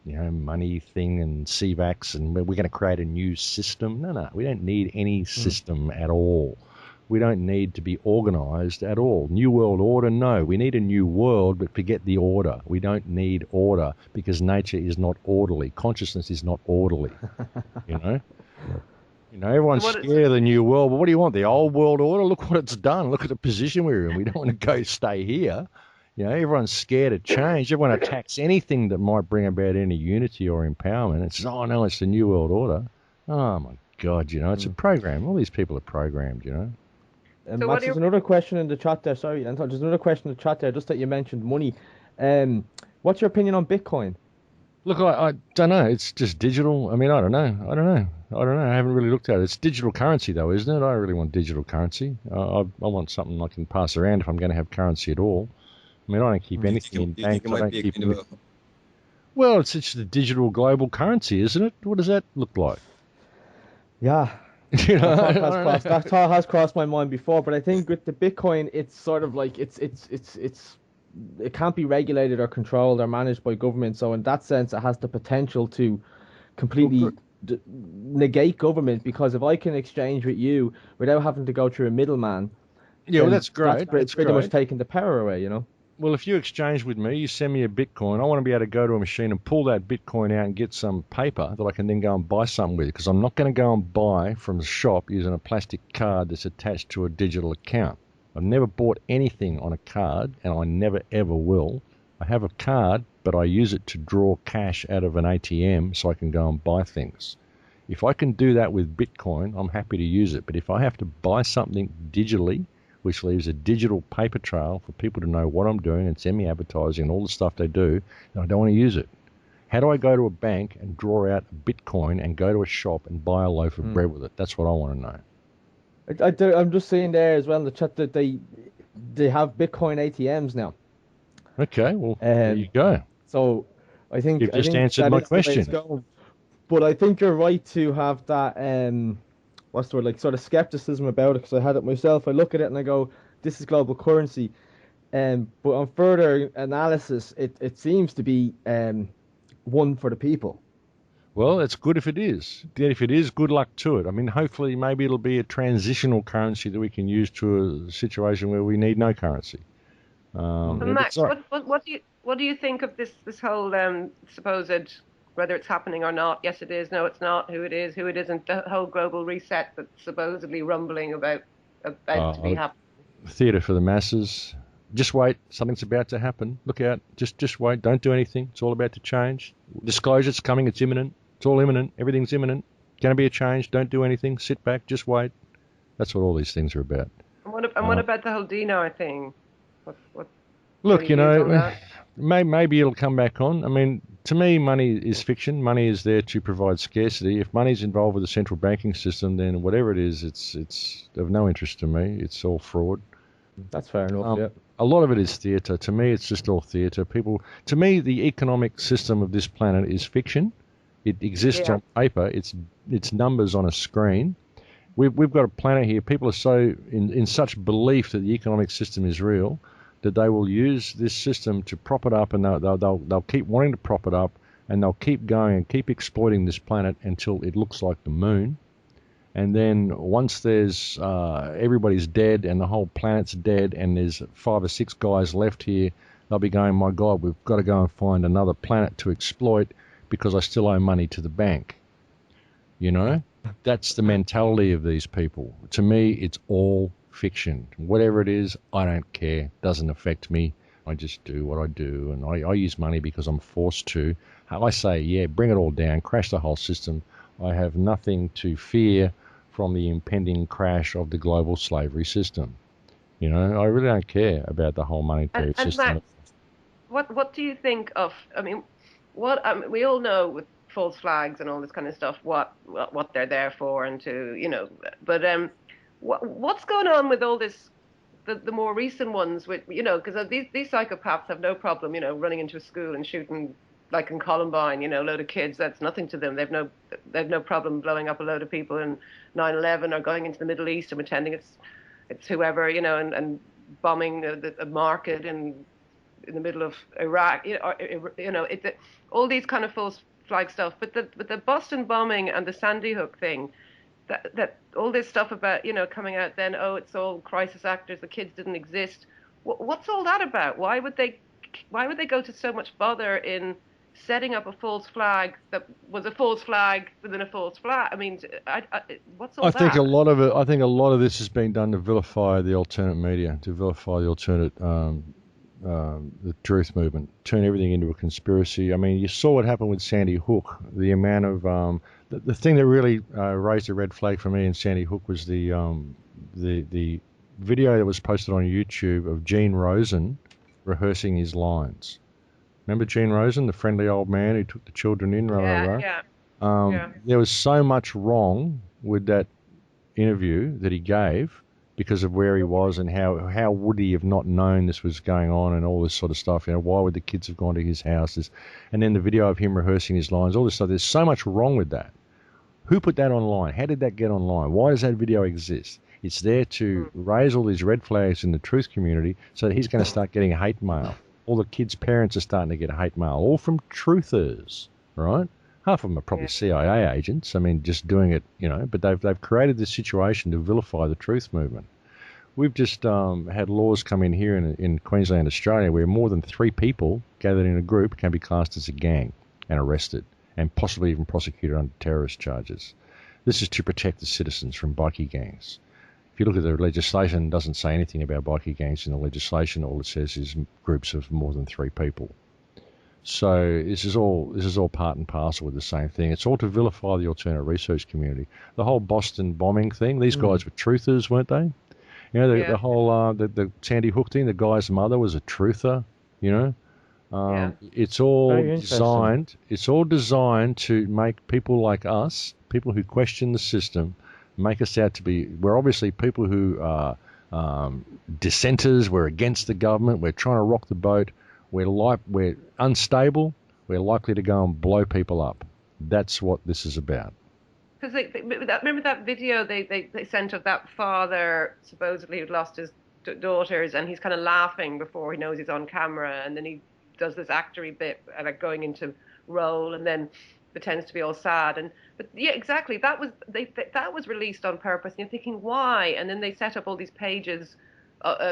money thing and CVAX, and we're going to create a new system. No, we don't need any system at all. We don't need to be organised at all. New World Order, no. We need a new world, but forget the order. We don't need order because nature is not orderly. Consciousness is not orderly, Everyone's scared of the new world. But what do you want? The old world order? Look what it's done. Look at the position we're in. We don't want to go stay here. Everyone's scared of change. Everyone attacks anything that might bring about any unity or empowerment. It's, oh, no, it's the new world order. Oh, my God, it's a program. All these people are programmed, And so Max, there's another question in the chat there. Sorry, Anton, there's another question in the chat there, just that you mentioned money. What's your opinion on Bitcoin? Look, I don't know. It's just digital. I mean, I don't know. I haven't really looked at it. It's digital currency, though, isn't it? I don't really want digital currency. I want something I can pass around if I'm going to have currency at all. I mean, I don't keep anything in banks. I don't keep. Well, it's just a digital global currency, isn't it? What does that look like? Yeah. That thought has crossed my mind before, but I think with the Bitcoin, it's sort of like it can't be regulated or controlled or managed by government. So in that sense, it has the potential to completely negate government, because if I can exchange with you without having to go through a middleman, well, that's great. That's pretty much taking the power away, Well, if you exchange with me, you send me a Bitcoin, I want to be able to go to a machine and pull that Bitcoin out and get some paper that I can then go and buy something with, because I'm not going to go and buy from the shop using a plastic card that's attached to a digital account. I've never bought anything on a card, and I never ever will. I have a card, but I use it to draw cash out of an ATM so I can go and buy things. If I can do that with Bitcoin, I'm happy to use it. But if I have to buy something digitally, which leaves a digital paper trail for people to know what I'm doing and send me advertising and all the stuff they do, and I don't want to use it. How do I go to a bank and draw out Bitcoin and go to a shop and buy a loaf of bread with it? That's what I want to know. I'm just seeing there as well in the chat that they have Bitcoin ATMs now. Okay, well, there you go. So I think you've just answered my question. But I think you're right to have that what's the word, like sort of skepticism about it, because I had it myself. I look at it and I go, this is global currency. But on further analysis, it seems to be one for the people. Well, it's good if it is. If it is, good luck to it. I mean, hopefully maybe it'll be a transitional currency that we can use to a situation where we need no currency. Max, what do you think of this whole supposed whether it's happening or not. Yes, it is. No, it's not. Who it is, who it isn't. The whole global reset that's supposedly rumbling about to be happening. Theatre for the masses. Just wait. Something's about to happen. Look out. Just wait. Don't do anything. It's all about to change. Disclosure's coming. It's imminent. It's all imminent. Everything's imminent. Going to be a change. Don't do anything. Sit back. Just wait. That's what all these things are about. And what about the whole Dino thing? What Look, you know, maybe maybe it'll come back on. I mean, to me, money is fiction. Money is there to provide scarcity. If money's involved with the central banking system, then whatever it is, it's of no interest to me. It's all fraud. That's fair enough. Yeah. A lot of it is theatre. To me, it's just all theatre. To me, the economic system of this planet is fiction. It exists on paper. It's numbers on a screen. We've got a planet here. People are so in such belief that the economic system is real that they will use this system to prop it up, and they'll keep wanting to prop it up, and they'll keep going and keep exploiting this planet until it looks like the moon. And then once there's everybody's dead and the whole planet's dead and there's 5 or 6 guys left here, they'll be going, my God, we've got to go and find another planet to exploit because I still owe money to the bank. You know? That's the mentality of these people. To me, it's all fiction. Whatever it is, I don't care. Doesn't affect me. I just do what I do, and I use money because I'm forced to. I say, yeah, bring it all down, crash the whole system. I have nothing to fear from the impending crash of the global slavery system. You know, I really don't care about the whole monetary system. Max, what do you think of? I mean, we all know with false flags and all this kind of stuff what they're there for, and to but what's going on with all this, the more recent ones with, because these psychopaths have no problem, running into a school and shooting, like in Columbine, a load of kids. That's nothing to them. They've no problem blowing up a load of people in 9/11, or going into the Middle East and pretending it's whoever, and bombing a market in the middle of Iraq, all these kind of false flag stuff. But the Boston bombing and the Sandy Hook thing, that all this stuff about, coming out then, oh, it's all crisis actors, the kids didn't exist. What's all that about? Why would they go to so much bother in setting up a false flag that was a false flag within a false flag? I mean, what's all that? I think a lot of this has been done to vilify the alternate media, to vilify the alternate, the truth movement, turn everything into a conspiracy. I mean, you saw what happened with Sandy Hook. The amount of the thing that really raised a red flag for me in Sandy Hook was the video that was posted on YouTube of Gene Rosen rehearsing his lines. Remember Gene Rosen, the friendly old man who took the children in? There was so much wrong with that interview that he gave because of where he was, and how would he have not known this was going on, and all this sort of stuff. Why would the kids have gone to his houses? And then the video of him rehearsing his lines, all this stuff. There's so much wrong with that. Who put that online? How did that get online? Why does that video exist? It's there to raise all these red flags in the truth community so that he's going to start getting hate mail. All the kids' parents are starting to get hate mail, all from truthers, right? Half of them are probably CIA agents. I mean, just doing it, but they've created this situation to vilify the truth movement. We've just had laws come in here in Queensland, Australia, where more than 3 people gathered in a group can be classed as a gang and arrested, and possibly even prosecuted under terrorist charges. This is to protect the citizens from bikie gangs. If you look at the legislation, it doesn't say anything about bikie gangs in the legislation. All it says is groups of more than 3 people. So this is all part and parcel with the same thing. It's all to vilify the alternate research community. The whole Boston bombing thing, these guys were truthers, weren't they? The whole the Sandy Hook thing, the guy's mother was a truther, It's all designed. It's all designed to make people like us, people who question the system, make us out to be. We're obviously people who are dissenters. We're against the government. We're trying to rock the boat. We're unstable. We're likely to go and blow people up. That's what this is about. Because remember that video they sent of that father supposedly who'd lost his daughters, and he's kind of laughing before he knows he's on camera, and then he does this actory bit, like going into role, and then pretends to be all sad. But yeah, exactly. That was released on purpose. And you're thinking, why? And then they set up all these pages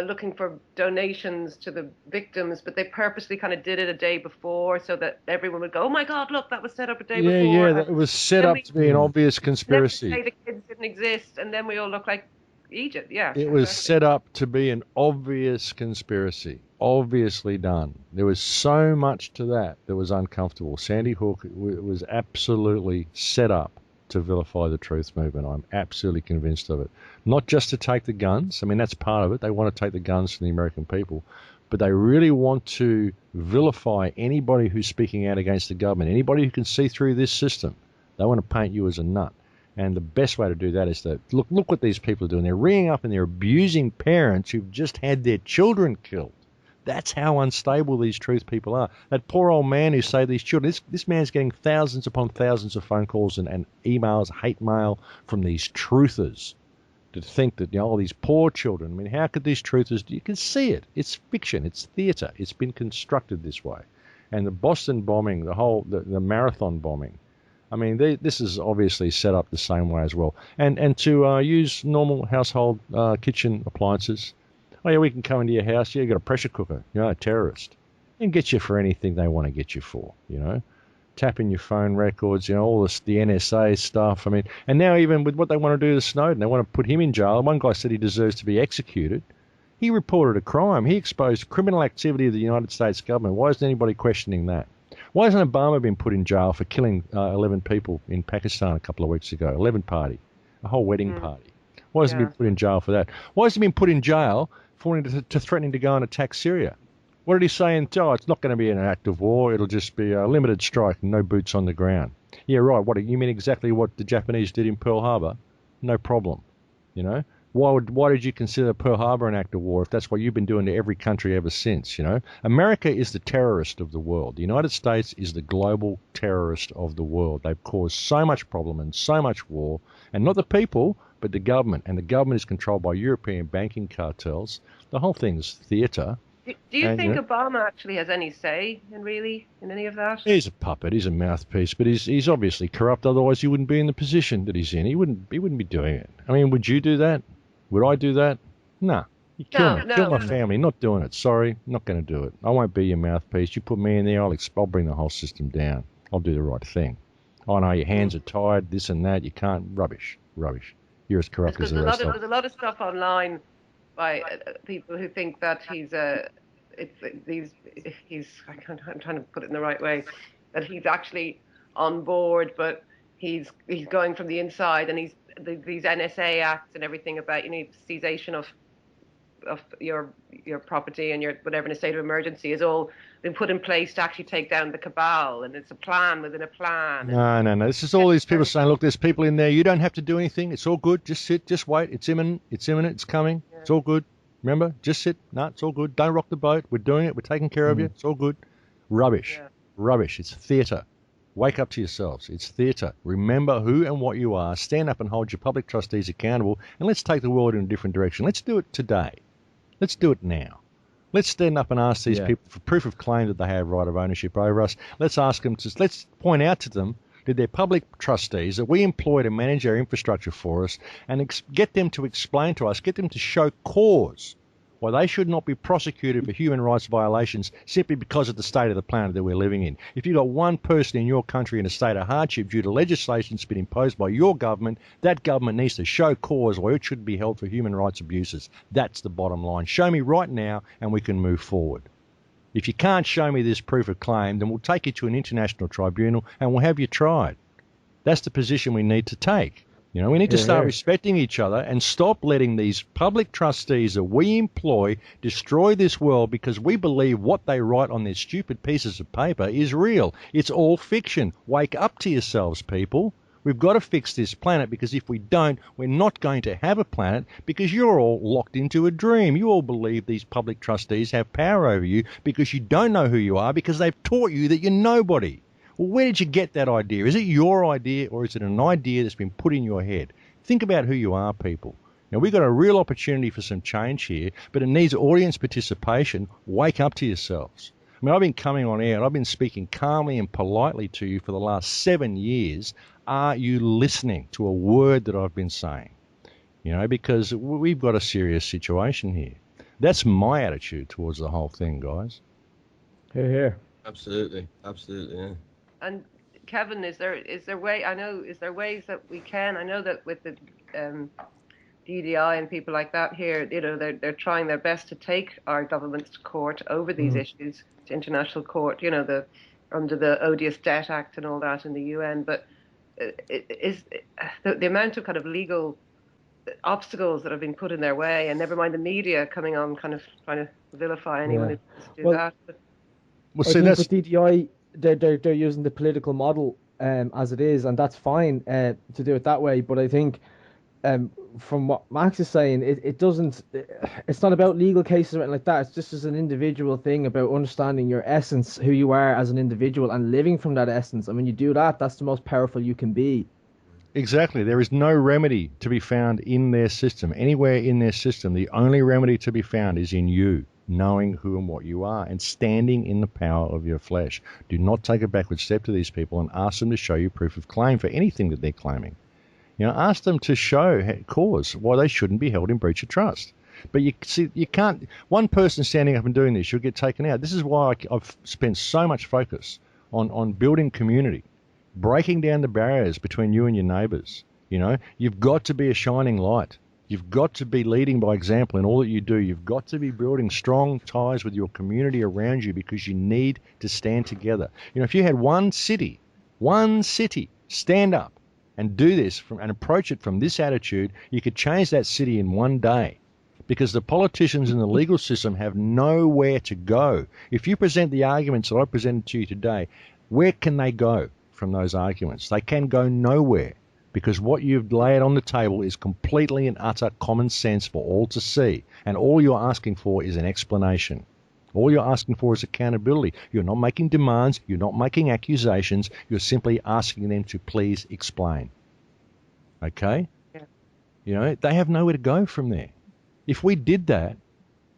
looking for donations to the victims, but they purposely kind of did it a day before so that everyone would go, "Oh my God, look, that was set up a day before." Yeah, it was set up to be an obvious conspiracy. Say the kids didn't exist, and then we all look like Egypt. Yeah, it was set up to be an obvious conspiracy, obviously done. There was so much to that was uncomfortable. Sandy Hook was absolutely set up to vilify the truth movement. I'm absolutely convinced of it. Not just to take the guns. I mean, that's part of it. They want to take the guns from the American people. But they really want to vilify anybody who's speaking out against the government, anybody who can see through this system. They want to paint you as a nut. And the best way to do that is to look what these people are doing. They're ringing up and they're abusing parents who've just had their children killed. That's how unstable these truth people are. That poor old man who saved these children, this man's getting thousands upon thousands of phone calls and emails, hate mail from these truthers to think that, all these poor children, I mean, how could these truthers, you can see it. It's fiction. It's theatre. It's been constructed this way. And the Boston bombing, the marathon bombing, I mean, this is obviously set up the same way as well. And to use normal household kitchen appliances. Oh, yeah, we can come into your house. Yeah, you got a pressure cooker. A terrorist. And get you for anything they want to get you for, Tapping your phone records, all this, the NSA stuff. I mean, and now even with what they want to do to Snowden, they want to put him in jail. One guy said he deserves to be executed. He reported a crime. He exposed criminal activity of the United States government. Why isn't anybody questioning that? Why hasn't Obama been put in jail for killing 11 people in Pakistan a couple of weeks ago? 11 party, a whole wedding party. Why hasn't he been put in jail for that? Why has he been put in jail for threatening to go and attack Syria? What did he say? It's not going to be an act of war. It'll just be a limited strike, no boots on the ground. Yeah, right. What you mean exactly what the Japanese did in Pearl Harbor? No problem. Why did you consider Pearl Harbor an act of war if that's what you've been doing to every country ever since? America is the terrorist of the world. The United States is the global terrorist of the world. They've caused so much problem and so much war, and not the people, but the government. And the government is controlled by European banking cartels. The whole thing's theatre. Do you think Obama actually has any say in any of that? He's a puppet. He's a mouthpiece, but he's obviously corrupt. Otherwise, he wouldn't be in the position that he's in. He wouldn't be doing it. I mean, would you do that? Would I do that? Nah. You kill me. Kill my family. Not doing it. Sorry, not going to do it. I won't be your mouthpiece. You put me in there, I'll bring the whole system down. I'll do the right thing. Oh no, your hands are tied. This and that. You can't. Rubbish. You're as corrupt as the rest of them. There's a lot of stuff online by people who think that I'm trying to put it in the right way, that he's actually on board, but he's going from the inside, and these NSA acts and everything about cessation of your property and your whatever in a state of emergency is all been put in place to actually take down the cabal, and it's a plan within a plan. No. This is all these people saying, look, there's people in there. You don't have to do anything. It's all good. Just sit. Just wait. It's imminent. It's coming. Yeah. It's all good. Remember, just sit. No, it's all good. Don't rock the boat. We're doing it. We're taking care of you. It's all good. Rubbish. Yeah. Rubbish. It's theatre. Wake up to yourselves. It's theatre. Remember who and what you are. Stand up and hold your public trustees accountable, and let's take the world in a different direction. Let's do it today. Let's do it now. Let's stand up and ask these people for proof of claim that they have right of ownership over us. Let's ask them let's point out to them that they're public trustees that we employ to manage our infrastructure for us, and get them to explain to us, get them to show cause why they should not be prosecuted for human rights violations simply because of the state of the planet that we're living in. If you've got one person in your country in a state of hardship due to legislation that's been imposed by your government, that government needs to show cause why it should be held for human rights abuses. That's the bottom line. Show me right now and we can move forward. If you can't show me this proof of claim, then we'll take you to an international tribunal and we'll have you tried. That's the position we need to take. We need to start respecting each other and stop letting these public trustees that we employ destroy this world because we believe what they write on their stupid pieces of paper is real. It's all fiction. Wake up to yourselves, people. We've got to fix this planet, because if we don't, we're not going to have a planet, because you're all locked into a dream. You all believe these public trustees have power over you because you don't know who you are, because they've taught you that you're nobody. Well, where did you get that idea? Is it your idea, or is it an idea that's been put in your head? Think about who you are, people. Now, we've got a real opportunity for some change here, but it needs audience participation. Wake up to yourselves. I mean, I've been coming on air and I've been speaking calmly and politely to you for the last 7 years. Are you listening to a word that I've been saying? Because we've got a serious situation here. That's my attitude towards the whole thing, guys. Here. Absolutely, yeah. And Kevin, is there way? I know, is there ways that we can? I know that with the DDI and people like that here, they're trying their best to take our governments to court over these issues, to international court. Under the Odious Debt Act and all that in the UN. But is the amount of kind of legal obstacles that have been put in their way, and never mind the media coming on, kind of trying to vilify anyone who does that. But I think with DDI, they're using the political model as it is, and that's fine to do it that way. But I think from what Max is saying, it's not about legal cases or anything like that. It's just as an individual thing about understanding your essence, who you are as an individual, and living from that essence. And when you do that, that's the most powerful you can be. Exactly. There is no remedy to be found in their system. Anywhere in their system, the only remedy to be found is in you, knowing who and what you are and standing in the power of your flesh. Do not take a backward step to these people and ask them to show you proof of claim for anything that they're claiming. Ask them to show cause why they shouldn't be held in breach of trust. But you can't. One person standing up and doing this, you'll get taken out. This is why I've spent so much focus on building community, breaking down the barriers between you and your neighbours. You've got to be a shining light. You've got to be leading by example in all that you do. You've got to be building strong ties with your community around you, because you need to stand together. If you had one city stand up and do this and approach it from this attitude, you could change that city in one day, because the politicians in the legal system have nowhere to go. If you present the arguments that I presented to you today, where can they go from those arguments? They can go nowhere, because what you've laid on the table is completely and utter common sense for all to see, and all you're asking for is an explanation. All you're asking for is accountability. You're not making demands. You're not making accusations. You're simply asking them to please explain. Okay? Yeah. They have nowhere to go from there. If we did that,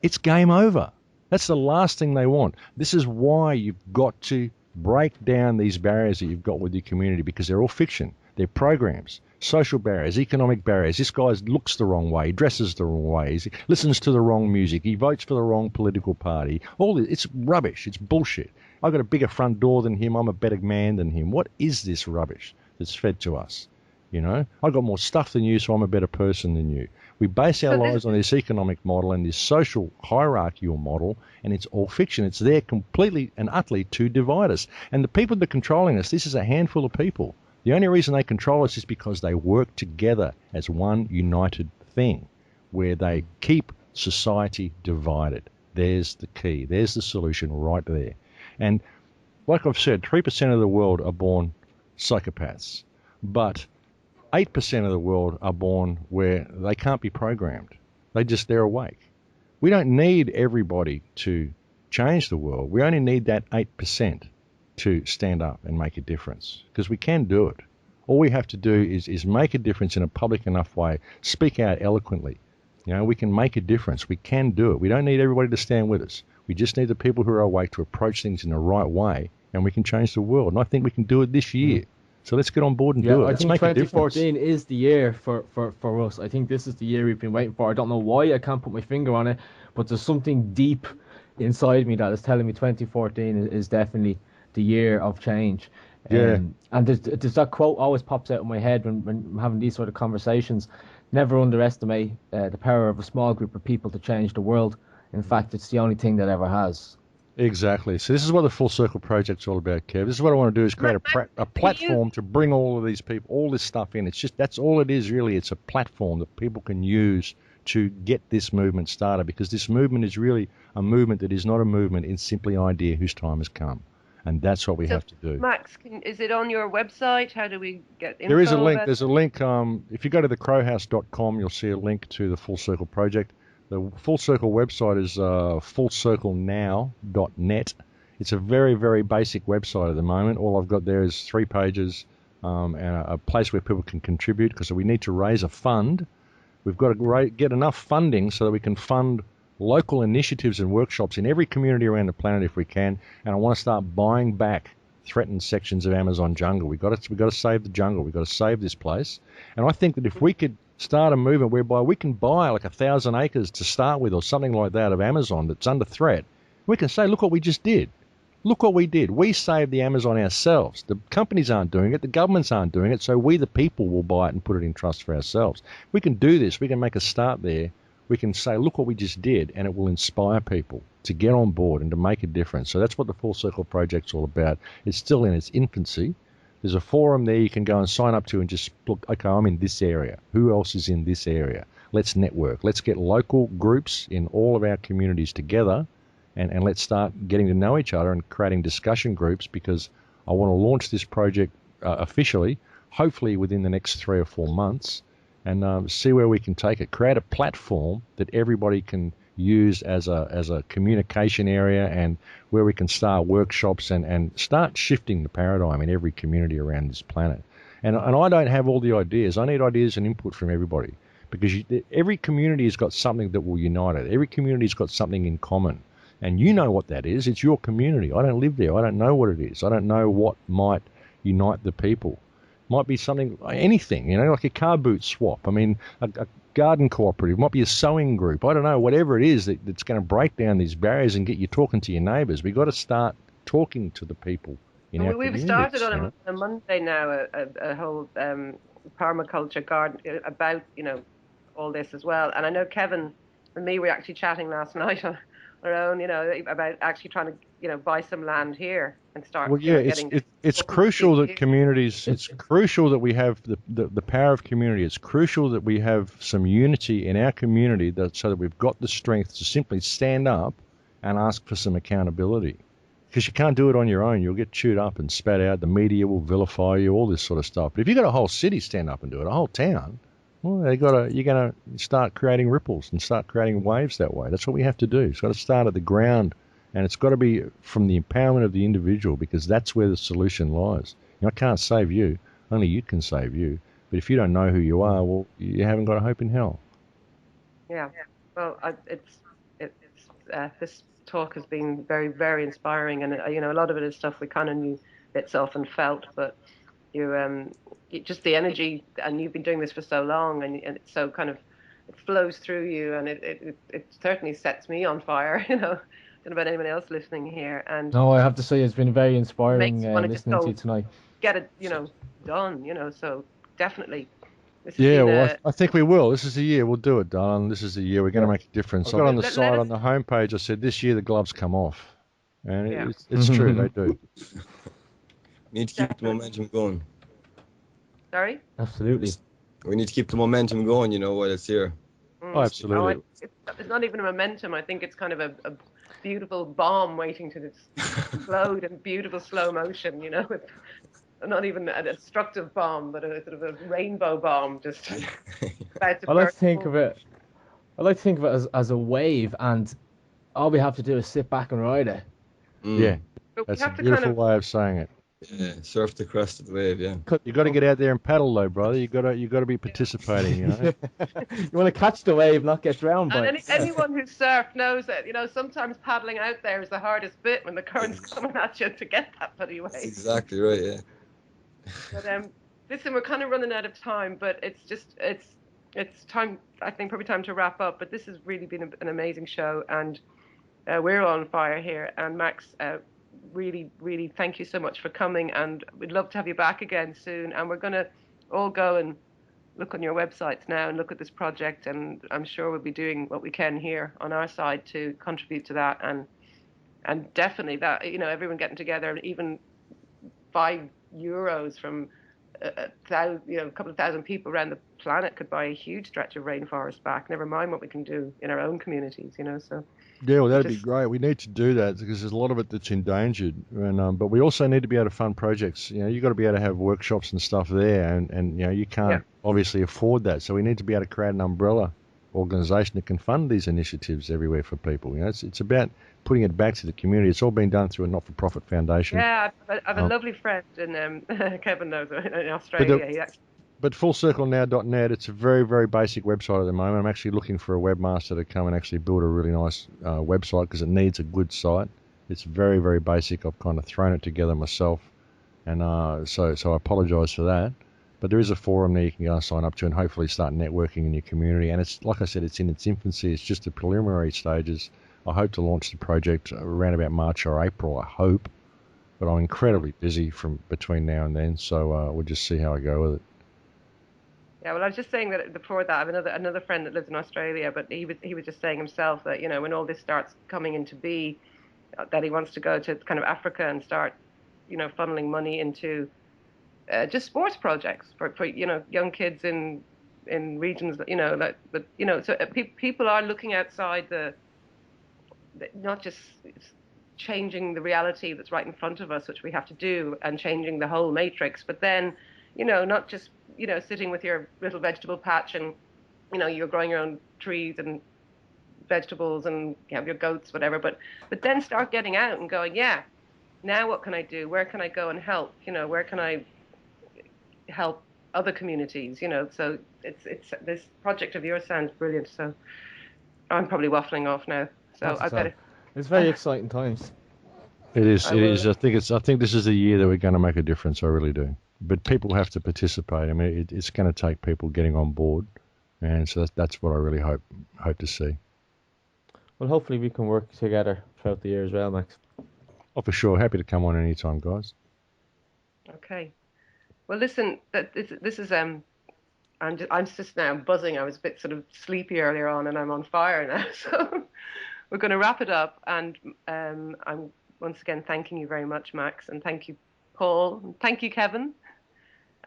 it's game over. That's the last thing they want. This is why you've got to break down these barriers that you've got with your community, because they're all fiction. They're programs, social barriers, economic barriers. This guy looks the wrong way, dresses the wrong way, he listens to the wrong music, he votes for the wrong political party. All this, it's rubbish, it's bullshit. I've got a bigger front door than him, I'm a better man than him. What is this rubbish that's fed to us? I've got more stuff than you, so I'm a better person than you. We base our lives on this economic model and this social hierarchical model, and it's all fiction. It's there completely and utterly to divide us. And the people that are controlling us, this is a handful of people. The only reason they control us is because they work together as one united thing, where they keep society divided. There's the key. There's the solution right there. And like I've said, 3% of the world are born psychopaths, but 8% of the world are born where they can't be programmed. They're awake. We don't need everybody to change the world. We only need that 8% to stand up and make a difference, because we can do it. All we have to do is make a difference in a public enough way, speak out eloquently. We can make a difference. We can do it. We don't need everybody to stand with us. We just need the people who are awake to approach things in the right way, and we can change the world. And I think we can do it this year. So let's get on board and do it. I think 2014 is the year for us. I think this is the year we've been waiting for. I don't know why, I can't put my finger on it, but there's something deep inside me that is telling me 2014 is definitely the year of change. And there's that quote always pops out in my head when I'm having these sort of conversations: never underestimate the power of a small group of people to change the world. In fact, it's the only thing that ever has. Exactly. So this is what the Full Circle Project's all about, Kev. This is what I want to do, is create a platform to bring all of these people, all this stuff in. It's just, that's all it is really. It's a platform that people can use to get this movement started, because this movement is really a movement that is not a movement, it's simply an idea whose time has come. And that's what we have to do. Max, is it on your website? How do we get info? There is a link. There's a link. If you go to thecrowhouse.com, you'll see a link to the Full Circle Project. The Full Circle website is fullcirclenow.net. It's a very, very basic website at the moment. All I've got there is 3 pages and a place where people can contribute, because we need to raise a fund. We've got to get enough funding so that we can fund local initiatives and workshops in every community around the planet if we can. And I want to start buying back threatened sections of Amazon jungle. We've got to save the jungle. We've got to save this place. And I think that if we could Start a movement whereby we can buy like 1,000 acres to start with or something like that of Amazon that's under threat. We can say, look what we just did. Look what we did. We saved the Amazon ourselves. The companies aren't doing it. The governments aren't doing it. So we, the people, will buy it and put it in trust for ourselves. We can do this. We can make a start there. We can say, look what we just did, and it will inspire people to get on board and to make a difference. So that's what the Full Circle Project's all about. It's still in its infancy. There's a forum there you can go and sign up to and just look, okay, I'm in this area. Who else is in this area? Let's network. Let's get local groups in all of our communities together. And let's start getting to know each other and creating discussion groups, because I want to launch this project officially, hopefully within the next 3 or 4 months, and see where we can take it. Create a platform that everybody can use as a communication area, and where we can start workshops and start shifting the paradigm in every community around this planet. And I don't have all the ideas. I need ideas and input from everybody, because every community has got something that will unite it. Every community has got something in common. And you know what that is. It's your community. I don't live there. I don't know what it is. I don't know what might unite the people. Might be something, anything, like a car boot swap. I mean, a garden cooperative. Might be a sewing group. I don't know, whatever it is that's going to break down these barriers and get you talking to your neighbours. We've got to start talking to the people in our communities. We've started on a Monday now a whole permaculture garden about, all this as well. And I know Kevin and me were actually chatting last night on our own, about actually trying to, buy some land here and start. Well, yeah, it's crucial that communities. It's crucial that we have the power of community. It's crucial that we have some unity in our community, so that we've got the strength to simply stand up and ask for some accountability. Because you can't do it on your own. You'll get chewed up and spat out. The media will vilify you. All this sort of stuff. But if you've got a whole city stand up and do it, a whole town. Well, you're going to start creating ripples and start creating waves that way. That's what we have to do. It's got to start at the ground, and it's got to be from the empowerment of the individual, because that's where the solution lies. I can't save you. Only you can save you. But if you don't know who you are, well, you haven't got a hope in hell. Yeah. Well, this talk has been very, very inspiring, and a lot of it is stuff we kind of knew bits of and felt, but just the energy, and you've been doing this for so long, and it's so kind of, it flows through you, and it certainly sets me on fire. I don't know about anyone else listening here. And no, I have to say it's been very inspiring listening to you tonight. Get it, done. So definitely. I think we will. This is the year we'll do it, darling. This is the year we're going to make a difference. I got on the side on the homepage. I said this year the gloves come off, and it's true. They do. We need to keep the momentum going. Sorry? Absolutely. We need to keep the momentum going, while it's here. Oh, absolutely. It's not even a momentum. I think it's kind of a beautiful bomb waiting to explode in beautiful slow motion, It's not even a destructive bomb, but a sort of a rainbow bomb just about to burst. I like to think of it as a wave, and all we have to do is sit back and ride it. Yeah. That's a beautiful way of saying it. Yeah, surf the crest of the wave. Yeah, you got to get out there and paddle, though, brother. You got to be participating. You want to catch the wave, not get drowned by it. Anyone who's surfed knows that sometimes paddling out there is the hardest bit when the current's coming at you to get that bloody wave. That's exactly right. Yeah. But listen, we're kind of running out of time, but it's time. I think probably time to wrap up. But this has really been an amazing show, and we're on fire here. And Max, really, really thank you so much for coming, and we'd love to have you back again soon. And we're going to all go and look on your websites now and look at this project, and I'm sure we'll be doing what we can here on our side to contribute to that, and definitely that, everyone getting together, even €5 from a couple of thousand people around the planet could buy a huge stretch of rainforest back, never mind what we can do in our own communities, so. Yeah, well, that'd be great. We need to do that because there's a lot of it that's endangered, and but we also need to be able to fund projects. You've got to be able to have workshops and stuff there, and you can't obviously afford that. So we need to be able to create an umbrella organisation that can fund these initiatives everywhere for people. It's about putting it back to the community. It's all been done through a not-for-profit foundation. Yeah, I have a lovely friend in Kevin knows in Australia. But FullCircleNow.net, it's a very, very basic website at the moment. I'm actually looking for a webmaster to come and actually build a really nice website because it needs a good site. It's very, very basic. I've kind of thrown it together myself, and so I apologise for that. But there is a forum there you can go and sign up to and hopefully start networking in your community. And it's, like I said, it's in its infancy. It's just the preliminary stages. I hope to launch the project around about March or April, I hope. But I'm incredibly busy from between now and then, so we'll just see how I go with it. Yeah, well, I was just saying that before that, I have another friend that lives in Australia, but he was just saying himself that, you know, when all this starts coming into be, that he wants to go to kind of Africa and start, you know, funneling money into just sports projects for you know, young kids in regions that, you know, that, but you know, so people are looking outside the not just changing the reality that's right in front of us, which we have to do, and changing the whole matrix, but then, you know, not just, you know, sitting with your little vegetable patch and, you know, you're growing your own trees and vegetables and you have your goats, whatever, but then start getting out and going, yeah, now what can I do? Where can I go and help? You know, where can I help other communities? You know, so it's this project of yours sounds brilliant. So I'm probably waffling off now. So I better. It's very exciting times. It is. It is. I think this is the year that we're going to make a difference. I really do. But people have to participate. I mean, it's going to take people getting on board, and so that's what I really hope to see. Well, hopefully we can work together throughout the year as well, Max. Oh, for sure. Happy to come on anytime, guys. Okay. Well, listen. This is I'm just now buzzing. I was a bit sort of sleepy earlier on, and I'm on fire now. So we're going to wrap it up. And I'm once again thanking you very much, Max, and thank you, Paul, and thank you, Kevin.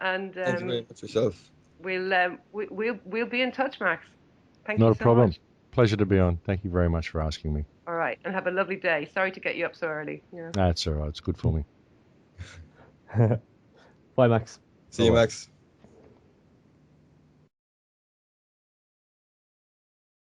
And thank you very much yourself. We'll be in touch, Max. Thank you Not so a problem. much. Pleasure to be on. Thank you very much for asking me. All right, and have a lovely day. Sorry to get you up so early. Yeah. That's all right. It's good for me. Bye, Max. See you, Max.